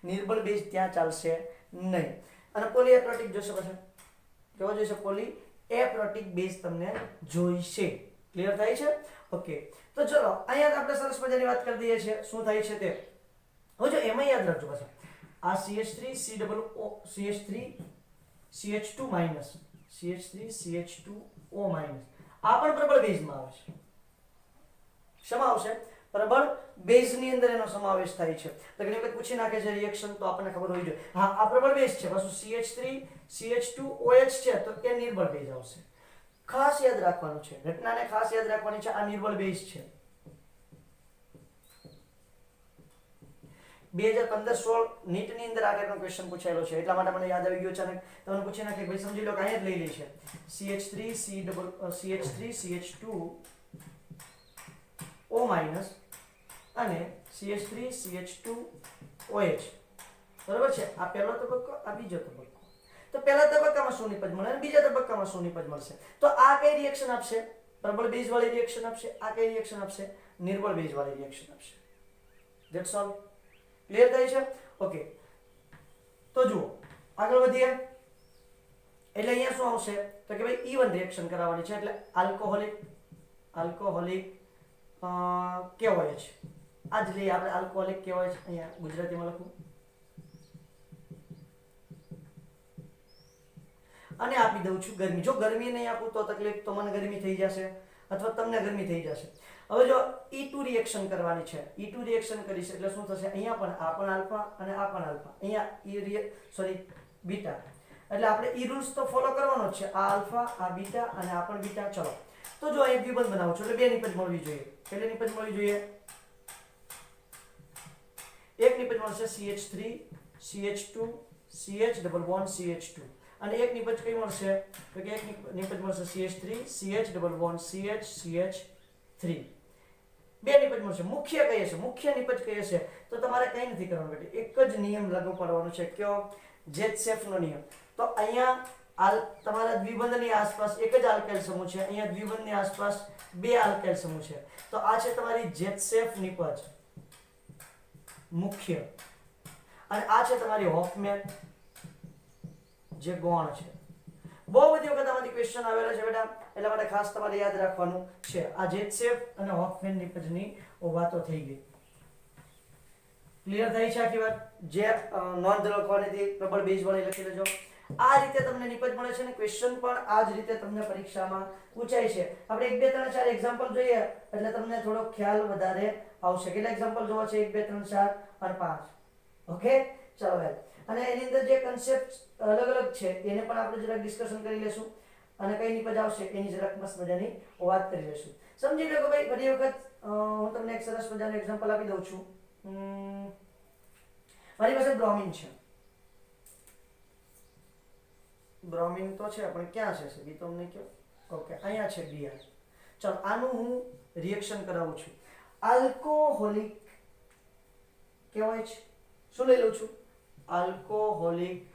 નિર્બળ બેઝ ત્યાં ચાલશે નહીં. અને પોલીએપ્રોટિક જોશે પછી કેવો જોઈશે? પોલીએપ્રોટિક બેઝ તમને જોઈશે. ક્લિયર થાય છે? ઓકે. તો ચલો અહીંયા આપણે સરસ મજાની વાત કરી દઈએ છીએ શું થાય છે તે. હવે જો એમાં યાદ રાખજો પાછા આ CH3 CH3 CH2 minus CH3 CH2O minus આ પણ પ્રબળ બેઝમાં આવે છે. શેમાં આવશે? પ્રબળ બેઝની અંદર એનો સમાવેશ થાય છે. તો ઘણી વખત પૂછી નાખે છે રિએક્શન તો આપણને ખબર હોવી જોઈએ. હા, આ પ્રબળ બેઝ છે. પાછું CH3 CH2OH છે તો એ નિર્બળ બેઝ આવશે. ખાસ યાદ રાખવાનું છે, ઘટનાને ખાસ યાદ રાખવાની છે. આ નિર્બળ બેઝ છે. 2015-16 નીટની અંદર આ ટાઈપનો ક્વેશ્ચન પૂછાયેલો છે એટલા માટે મને યાદ આવી ગયો અચાનક. તમને પૂછી નાખે ભાઈ સમજી લો કે અહીંયા જ લઈ લે છે CH3 CH2O માઈનસ અને CH3 CH2OH. બરાબર છે? આ પહેલો તબક્કો, આ બીજો તબક્કો. તો પહેલા તબક્કામાં શું નિપજ મળે અને બીજા તબક્કામાં શું નિપજ મળશે? તો આ કઈ રિએક્શન આપશે? પ્રબળ બેઝ વાળી રિએક્શન આપશે. આ કઈ રિએક્શન આપશે? નિર્બળ બેઝ વાળી રિએક્શન આપશે. That's all. ક્લિયર થાય છે? ઓકે. તો જુઓ આગળ વધીએ એટલે અહીંયા શું આવશે તો કે ભાઈ E1 રિએક્શન કરાવવાની છે એટલે આલ્કોહોલિક KOH. આ જ લઈએ આપણે આલ્કોહોલિક KOH. અહીંયા ગુજરાતીમાં લખું અને આપી દઉં છું ગરમી. જો ગરમી નહીં આપું તો તકલીફ, તો મને ગરમી થઈ જશે અથવા તમને ગરમી થઈ જશે. હવે જો E2 રિએક્શન કરવાની છે, E2 રિએક્શન કરીશ એટલે શું થશે? અહીંયા પણ આ પણ આલ્ફા અને આ પણ આલ્ફા, અહીંયા બીટા. એટલે આપણે E રૂલ્સ તો ફોલો કરવાનો જ છે. આ આલ્ફા, આ બીટા અને આ પણ બીટા. ચલો તો જો અહીં દ્વિબંધ બનાવું છું એટલે બે નિપજ મળવી જોઈએ. કેટલી નિપજ મળવી જોઈએ? એક નિપજ મળશે CH3 CH2 CH double bond CH2 અને એક નિપજ કઈ મળશે તો કે એક નિપજ મળશે CH3 CH double bond CH CH3. બે નિપજ મળશે. મુખ્ય કઈ હશે? મુખ્ય નિપજ કઈ હશે? તો તમારે કઈ નથી કરવાનું બેટા, એક જ નિયમ લાગુ પાડવાનો છે. કયો? જેટસેફ નો નિયમ. તો અહીંયા તમારા દ્વિબંધની આસપાસ એક જ આલ્કાઇલ સમૂહ છે, અહીંયા દ્વિબંધની આસપાસ બે આલ્કાઇલ સમૂહ છે. તો આ છે તમારી જેટસેફ નિપજ મુખ્ય અને આ છે તમારી હોફમેન જે ગૌણ છે. બહુ બધી વખત આમાંથી ક્વેશ્ચન આવેલા છે બેટા, એટલા માટે ખાસ તમારે યાદ રાખવાનું છે. આ જેટસેફ અને હોફમેન નિપજની વાતો થઈ ગઈ. ક્લિયર થઈ છે આખી વાત? જે નોંધ લખવાની હતી પ્રબળ બેઝ વાળી લખી લેજો. આ રીતે તમને નિપજ મળે છે ને ક્વેશ્ચન પણ આ જ રીતે તમને પરીક્ષામાં પૂછાય છે. આપણે 1 2 3 4 એક્ઝામ્પલ જોઈએ એટલે તમને થોડો ખ્યાલ વધારે આવશે. કેટલા એક્ઝામ્પલ જોવા છે? 1 2 3 4 અને 5. ઓકે, ચલો ભાઈ. અને એની અંદર જે કન્સેપ્ટ અલગ અલગ છે એને પણ આપણે જરાક ડિસ્કશન કરી લેશું અને કઈ નિપજ આવશે એની જરાક મસ્ત મજાની વાત કરી લેશું. સમજી લો કે ભાઈ ઘણી વખત હું તમને એક સરસ મજાનું એક્ઝામ્પલ આપી દઉં છું. મારી પાસે બ્રોમિન છે. બ્રોમિન તો છે પણ ક્યાં છે એ તો અમને કહો. ઓકે, અહીંયા છે Br. ચાલો આનું હું રિએક્શન કરાવું છું. આલ્કોહોલિક કહેવાય છે. શું લઈ લઉં છું? આલ્કોહોલિક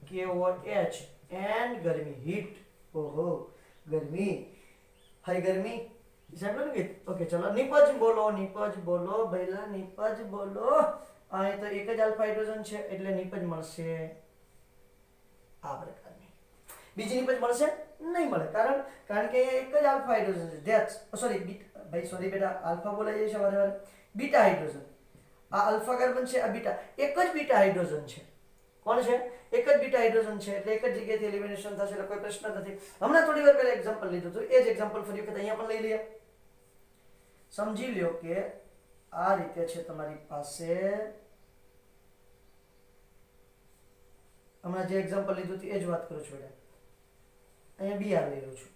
KOH એન્ડ ગરમી હીટ. ઓહો, ગરમી. હાઈ ગરમી સાંભળ્યું ને? ઓકે, ચલો નિપજ બોલો, નિપજ બોલો ભઈલા, નિપજ બોલો. અહીં તો એક જ આલ્ફા હાઇડ્રોજન છે એટલે નિપજ મળશે આ પ્રકારની. બીજી નિપજ મળશે નહીં મળે. કારણ કે એક જ આલ્ફા હાઇડ્રોજન છે. ધેટ્સ સોરી બેટા, આલ્ફા બોલાઈ જાય છે વારે વારે. Beta hydrogen. આ આલ્ફા કાર્બન છે, આ બીટા. એક જ બીટા હાઇડ્રોજન છે. કોણ છે? એક જ બીટા હાઇડ્રોજન છે એટલે એક જ જગ્યાએથી એલિમિનેશન થશે એટલે કોઈ પ્રશ્ન નથી. હમણાં થોડી વાર પહેલા એક્ઝામ્પલ લીધું હતું, એ જ એક્ઝામ્પલ ફરી વખત અહીંયા પણ લઈ લઈએ. સમજી લ્યો કે આ રીતે છે તમારી પાસે. હમણાં જે એક્ઝામ્પલ લીધું હતું એ જ વાત કરું છું બેટા. અહીંયા Br લઈ લઉં છું,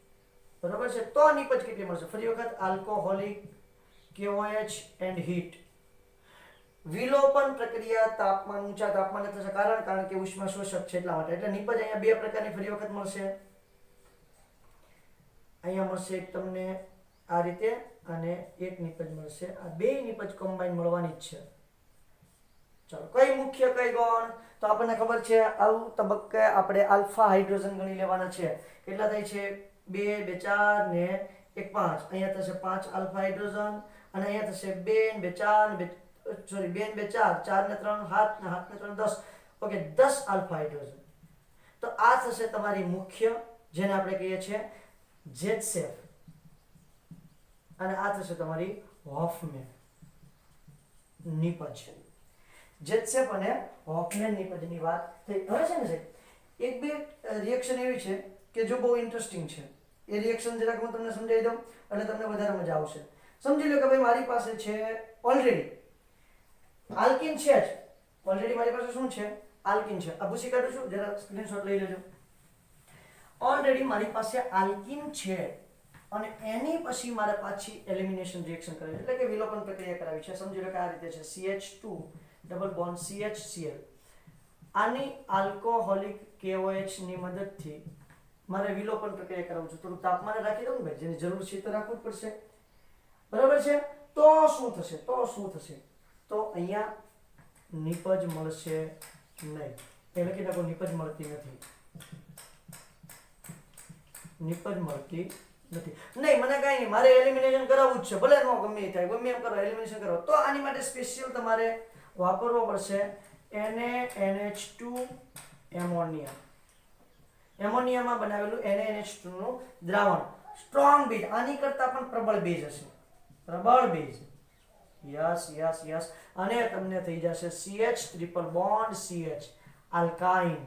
બરાબર છે? તો નિપજ કેટલી મળશે? ફરી વખત આલ્કોહોલિક KOH એન્ડ હીટ. વિલોપન પ્રક્રિયા તાપમાન, ઊંચા તાપમાને થશે. કારણ કે ઉષ્મા શોષક છે એટલા માટે. એટલે નિપજ અહીંયા બે પ્રકારની ફરી વખત મળશે. અહીંયા મળશે એક તમને આ રીતે અને એક નિપજ મળશે. આ બે નિપજ કમ્બાઈન મળવાની જ છે. ચાલો, કઈ મુખ્ય કઈ ગૌણ? તો આપણને ખબર છે આવું તબક્કે આપણે આલ્ફા હાઇડ્રોજન ગણી લેવાના છે. કેટલા થાય છે? 2 2 4 ને 1 5. અહીંયા થશે 5 આલ્ફા હાઇડ્રોજન અને અહીંયા થશે 2 2 4 2 સોરી 2 2 4 4 ને 3 7 ને 7 ને 3 10. Okay, 10 alpha hydrogen. તો આ થશે તમારી મુખ્ય, જેને આપણે કહીએ છીએ જેટસેફ, અને આ થશે તમારી હોફમેન નિપજ. જેટસેફ અને હોફમેન નિપજની વાત થઈ. હવે છે ને સાહેબ, એક બે રિએક્શન એવી છે કે જો બહુ ઇન્ટરેસ્ટિંગ છે. એ રિએક્શન જરાક હું તમને સમજાવી દઉં એટલે તમને વધારે મજા આવશે. સમજી લો કે ભાઈ મારી પાસે છે ઓલરેડી આલ્કિન છે જ. ઓલરેડી મારી પાસે શું છે? આલ્કિન છે. આ ભૂસી કાઢું છું, જરા સ્ક્રીનશોટ લઈ લેજો. ઓલરેડી મારી પાસે આલ્કિન છે અને એની પછી મારે પાછી એલિમિનેશન રિએક્શન કરવી એટલે કે વિલોપન પ્રક્રિયા કરાવી છે. સમજી લો કે આ રીતે છે CH2 ડબલ બોન્ડ CHCl. આની આલ્કોહોલિક KOH ની મદદથી મારે વિલોપન પ્રક્રિયા કરાવું છું. થોડું તાપમાને રાખી દઉં ને ભાઈ, જેની જરૂર છે તો રાખવું જ પડશે, બરાબર છે? તો શું થશે? તો અહીંયા નિપજ મળશે નહીં. એ લખી નાખો, નિપજ મળતી નથી. નિપજ મળતી નથી. નહીં, મને કાંઈ નહીં, મારે એલિમિનેશન કરાવવું જ છે. ભલે નો ગમે એ થાય, ગમે એમ કરો, એલિમિનેશન કરો. તો આની માટે સ્પેશિયલ તમારે વાપરવો પડશે NaNH2 એમોનિયા. એમોનિયામાં બનાવેલું NaNH2 નું દ્રાવણ. સ્ટ્રોંગ બેઝ, આની કરતા પણ પ્રબળ બેઝ હશે. પ્રબળ બેઝ. યસ. અને તમને થઈ જશે CH triple bond CH alkyne.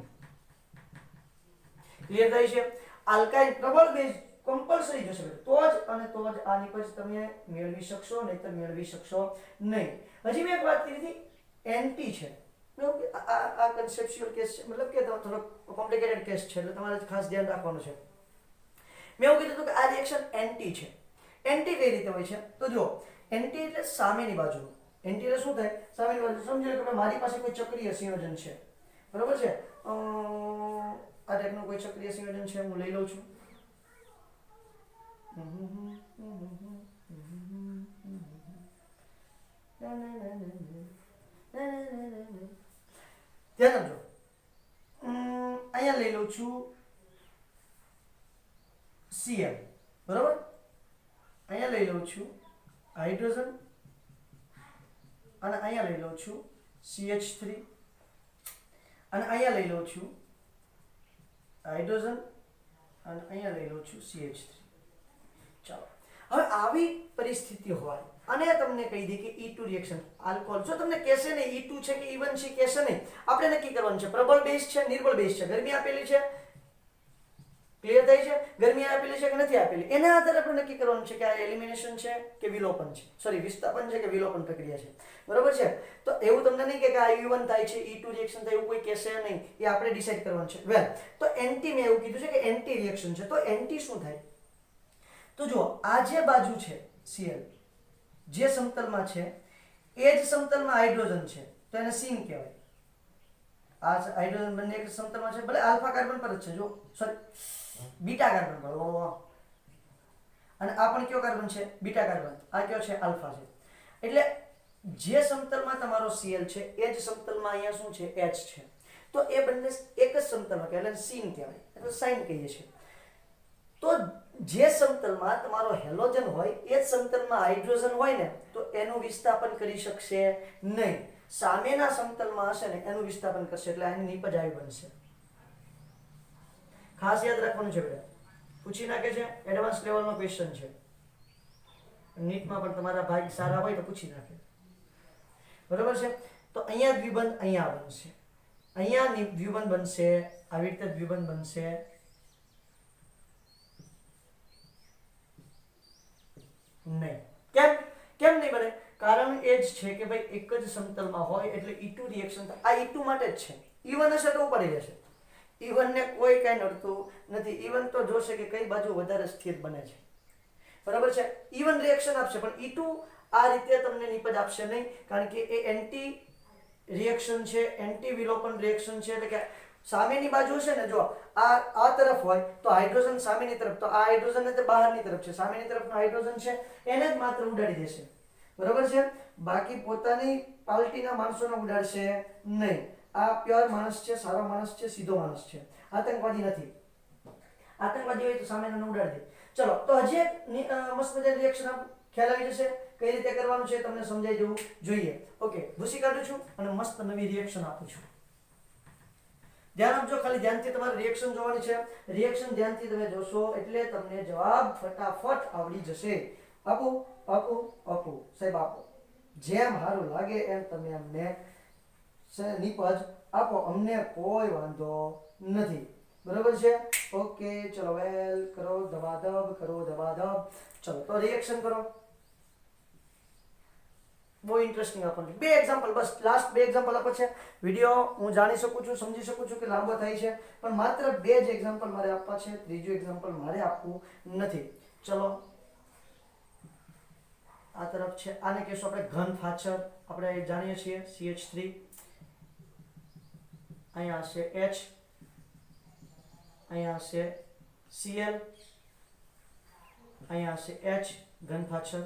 Clear થઈ છે? આલ્કાઇન પ્રબળ બેઝ કમ્પલસરી જશે તો જ આ નિપજ તમે મેળવી શકશો, નહીં તો મેળવી શકશો નહીં. હજી મેં એક વાત કરી હતી, એન્ટી છે. આ કન્સેપ્ચ્યુઅલ કેસ છે, મતલબ કે થોડો કોમ્પ્લિકેટેડ કેસ છે એટલે તમારે ખાસ ધ્યાન રાખવાનું છે. મેં એવું કીધું હતું કે આ રિએક્શન એન્ટી છે. એન્ટી કઈ રીતે હોય છે તો જો એન્ટી એટલે સામેની બાજુ. એન્ટી એટલે શું થાય? સામેની બાજુ. સમજી લો કે મારી પાસે કોઈ ચક્રીય સંયોજન છે, બરોબર છે, આ ટાઈપનું કોઈ ચક્રીય સંયોજન છે, હું લઈ લઉં છું. ધ્યાન આપજો. અહીંયા લઈ લઉં છું Cl, બરોબર. અહીંયા લઈ લઉં છું હાઇડ્રોજન અને અહીંયા લઈ લઉં છું CH3 અને અહીંયા લઈ લઉં છું હાઇડ્રોજન અને અહીંયા લઈ લઉં છું CH3. ચાલો, હવે આવી પરિસ્થિતિ હોય અને તમને કહી દે કે E2 રિએક્શન આલ્કોહોલ, જો તમને કહેશે ને E2 છે કે E1 છે કહેશે નહીં, આપણે નક્કી કરવાનું છે પ્રબળ બેઝ છે નિર્બળ બેઝ છે, ગરમી આપેલી છે, ક્લિયર થાય છે, ગરમી આપેલી છે કે નથી આપેલી, એના આધારે આપણે નક્કી કરવાનું છે કે આ એલિમિનેશન છે કે વિલોપન છે, સોરી વિસ્થાપન છે કે વિલોપન પ્રક્રિયા છે, બરોબર છે. તો એવું તમને નહીં કે આ E1 થાય છે E2 રિએક્શન થાય એવું કોઈ કહેશે નહીં, એ આપણે ડિસાઈડ કરવાનું છે. વેલ, તો એન્ટી મેં એવું કીધું છે કે એન્ટી રિએક્શન છે. તો એન્ટી શું થાય? તો જુઓ, આ જે બાજુ છે Cl, જે સમતલમાં છે એ જ સમતલમાં હાઇડ્રોજન છે, તો એને સીન કહેવાય. આ હાઇડ્રોજન બંને એક સમતલમાં છે, ભલે આલ્ફા કાર્બન પર જ છે, જો સોરી બીટા કાર્બન પર, અને આ પણ કયો કાર્બન છે? Beta carbon. આ કયો છે? આલ્ફા છે. એટલે જે સમતલમાં તમારો Cl છે એ જ સમતલમાં અહીંયા શું છે? H છે. તો એ બંને એક જ સમતલમાં કહેવાય, એટલે સીન કહેવાય, એટલે સાઇન કહીએ છીએ. તો જે સમતલમાં તમારો હેલોજન હોય એ જ સમતલમાં હાઇડ્રોજન હોય ને, તો એનું વિસ્થાપન કરી શકશે નહીં. સામેના સમતલમાં હશે ને એનું વિસ્થાપન કરશે, એટલે આની નીપજ આવી બનશે. ખાસ યાદ રાખવાનું છે બેટા, પૂછી નાખે છે, એડવાન્સ લેવલનો ક્વેશ્ચન છે, નીટમાં પણ તમારા ભાગ સારા હોય તો પૂછી નાખે, બરોબર છે. તો અહીંયા દ્વિબંધ અહીંયા બનશે, અહીંયા દ્વિબંધ બનશે, આવી રીતે દ્વિબંધ બનશે નહીં. કેમ નહીં બને? કારણ એ જ છે કે ભાઈ એક જ સમતલમાં હોય એટલે E2 રિએક્શન થાય. આ E2 માટે જ છે. E1 હશે તો પડી જશે. E1 ને કોઈ કઈ નડતું નથી. E1 તો જોશે કે કઈ બાજુ વધારે સ્થિર બને છે, બરાબર છે. E1 રિએક્શન આપશે, પણ E2 આ રીતે તમને નિપજ આપશે નહીં, કારણ કે એ એન્ટી રિએક્શન છે, એન્ટી વિલોપન રિએક્શન છે. એટલે કે સામેની બાજુ છે ને, જો આ તરફ હોય તો હાઇડ્રોજન સામેની તરફ, તો આ હાઇડ્રોજન ને તે બહારની તરફ છે, સામેની તરફનો હાઇડ્રોજન છે એને જ માત્ર ઉડાડી દેશે, બરોબર છે. બાકી પોતાની પાર્ટીના માણસોને ઉડાડશે નહીં. આ પ્યોર માણસ છે, સારો માણસ છે, સીધો માણસ છે, આતંકવાદી નથી. આતંકવાદી હોય તો સામેનો ઉડાડી દે. ચલો, તો હજી એક મસ્ત મજાની રિએક્શન ખ્યાલ આવી જશે કઈ રીતે કરવાનું છે, તમને સમજાઈ જવું જોઈએ. ઓકે, ભૂસી કાઢું છું અને મસ્ત નવી રિએક્શન આપું છું. ધ્યાન આપજો, ખાલી ધ્યાનથી તમારે રિએક્શન જોવાની છે. રિએક્શન ધ્યાનથી તમે જોશો એટલે તમને જવાબ ફટાફટ આવડી જશે. આપો સાહેબ, આપો જેમ સારું લાગે એમ તમે અમને નિપજ આપો, અમને કોઈ વાંધો નથી, બરોબર છે. ઓકે, ચલો વેલ કરો, દબાદબ કરો, દબાદબ. ચલો તો રિએક્શન કરો. બહુ ઇન્ટરેસ્ટિંગ આપણને બે એક્ઝામ્પલ, બસ લાસ્ટ બે એક્ઝામ્પલ આપો છે. વિડીયો હું જાણી શકું છું, સમજી શકું છું કે લાંબો થાય છે, પણ માત્ર બે જ એક્ઝામ્પલ મારે આપવા છે, ત્રીજું એક્ઝામ્પલ મારે આપવું નથી. ચલો, આ તરફ છે, આને કહેશું આપણે ઘન ફાચર. આપણે જાણીએ છીએ CH3, અહીંયા હશે H, અહીંયા હશે Cl, અહીંયા હશે H, ઘન ફાચર.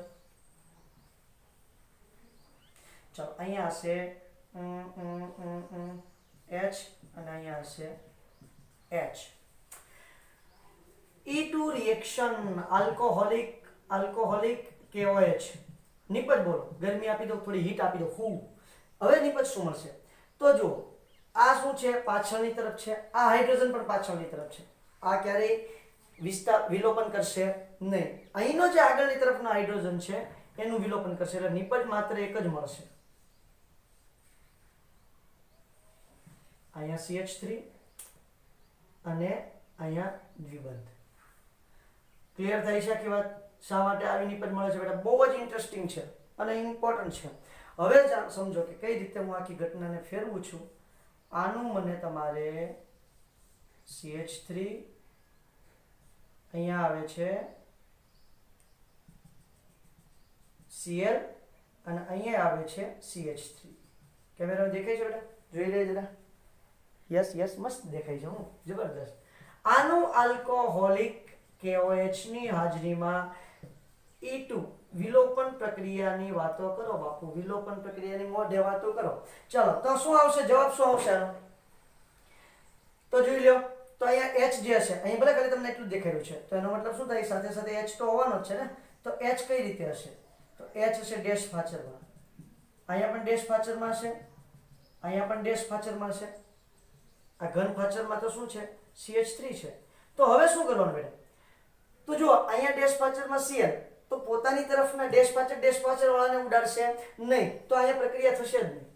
ચલો, અહીંયા હશે H અને અહીંયા હશે H. E2 reaction alcoholic KOH. નિપજ બોલો, ગરમી આપી દો, થોડી હીટ આપી દો. હવે નિપજ શું મળશે? તો જો આ શું છે? પાછળની તરફ છે. આ હાઇડ્રોજન પણ પાછળની તરફ છે. આ ક્યારેય વિલોપન કરશે નહીં. અહીંનો જે આગળની તરફનો હાઇડ્રોજન છે એનું વિલોપન કરશે, એટલે નિપજ માત્ર એક જ મળશે. અહીંયા CH3 અને અહીંયા દ્વિબંધ. ક્લિયર થાય છે આખી વાત? શા માટે આવી નિપજ મળે છે બેટા? બહુ જ ઇન્ટરેસ્ટિંગ છે અને ઇમ્પોર્ટન્ટ છે. હવે સમજો કે કઈ રીતે હું આખી ઘટનાને ફેરવું છું. આનું મને તમારે CH3 અહીંયા આવે છે Cl અને અહીંયા આવે છે CH3. કેમેરા દેખાય છે બેટા? જોઈ લે જરા. યસ યસ, મસ્ત દેખાય છે. હું જબરદસ્ત. આનું આલ્કોહોલિક KOH ની હાજરીમાં E2 વિલોપન પ્રક્રિયાની વાતો કરો બાપુ, વિલોપન પ્રક્રિયાની મોઢે વાતો કરો. ચલો તો શું આવશે જવાબ? શું આવશે આનો? તો જોઈ લો. તો અહીંયા H જે હશે, અહીં ભલે ખાલી તમને એટલું દેખાઈ રહ્યું છે, તો એનો મતલબ શું થાય? સાથે સાથે H તો હોવાનો જ છે ને. તો H કઈ રીતે હશે? તો H હશે ડેશ ફાચરમાં, અહીંયા પણ ડેશ ફાચરમાં હશે, અહીંયા પણ ડેશ ફાચરમાં હશે. આ ઘન ફાચરમાં તો શું છે? CH3 છે. તો હવે શું કરવાનું બેટા? તો જો અહીંયા ડેશ ફાચરમાં Cl, તો પોતાની તરફના ડેશ ફાચર વાળાને ઉડાડશે નહીં, તો અહીંયા પ્રક્રિયા થશે જ નહીં.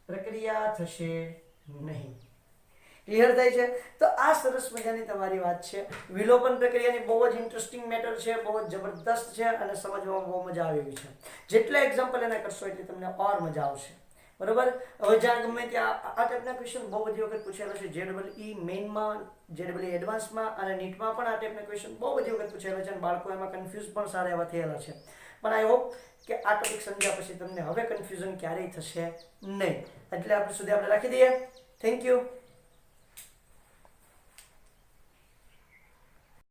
પ્રક્રિયા થશે નહીં. ક્લિયર થાય છે? તો આ સરસ મજાની તમારી વાત છે. વિલોપન પ્રક્રિયાની બહુ જ ઇન્ટરેસ્ટિંગ મેટર છે, બહુ જ જબરદસ્ત છે અને સમજવામાં બહુ મજા આવી છે. જેટલા એક્ઝામ્પલ એના કરશો એટલી તમને ઓર મજા આવશે. બરોબર? હવે જ્યાં ગમે ત્યાં આ ટાઈપના ક્વેશ્ચન બહુ બધી વખત પૂછેલા છે. JEE મેઇનમાં, JEE એડવાન્સમાં અને નીટમાં પણ આ ટાઈપના ક્વેશ્ચન બહુ બધી વખત પૂછેલા છે અને બાળકો એમાં કન્ફ્યુઝ પણ સારા એવા થયેલા છે. પણ આઈ હોપ કે આ ટોપિક સમજ્યા પછી તમને હવે કન્ફ્યુઝન ક્યારેય થશે નહીં. એટલે આપણે સુધી આપણે રાખી દઈએ. Thank you.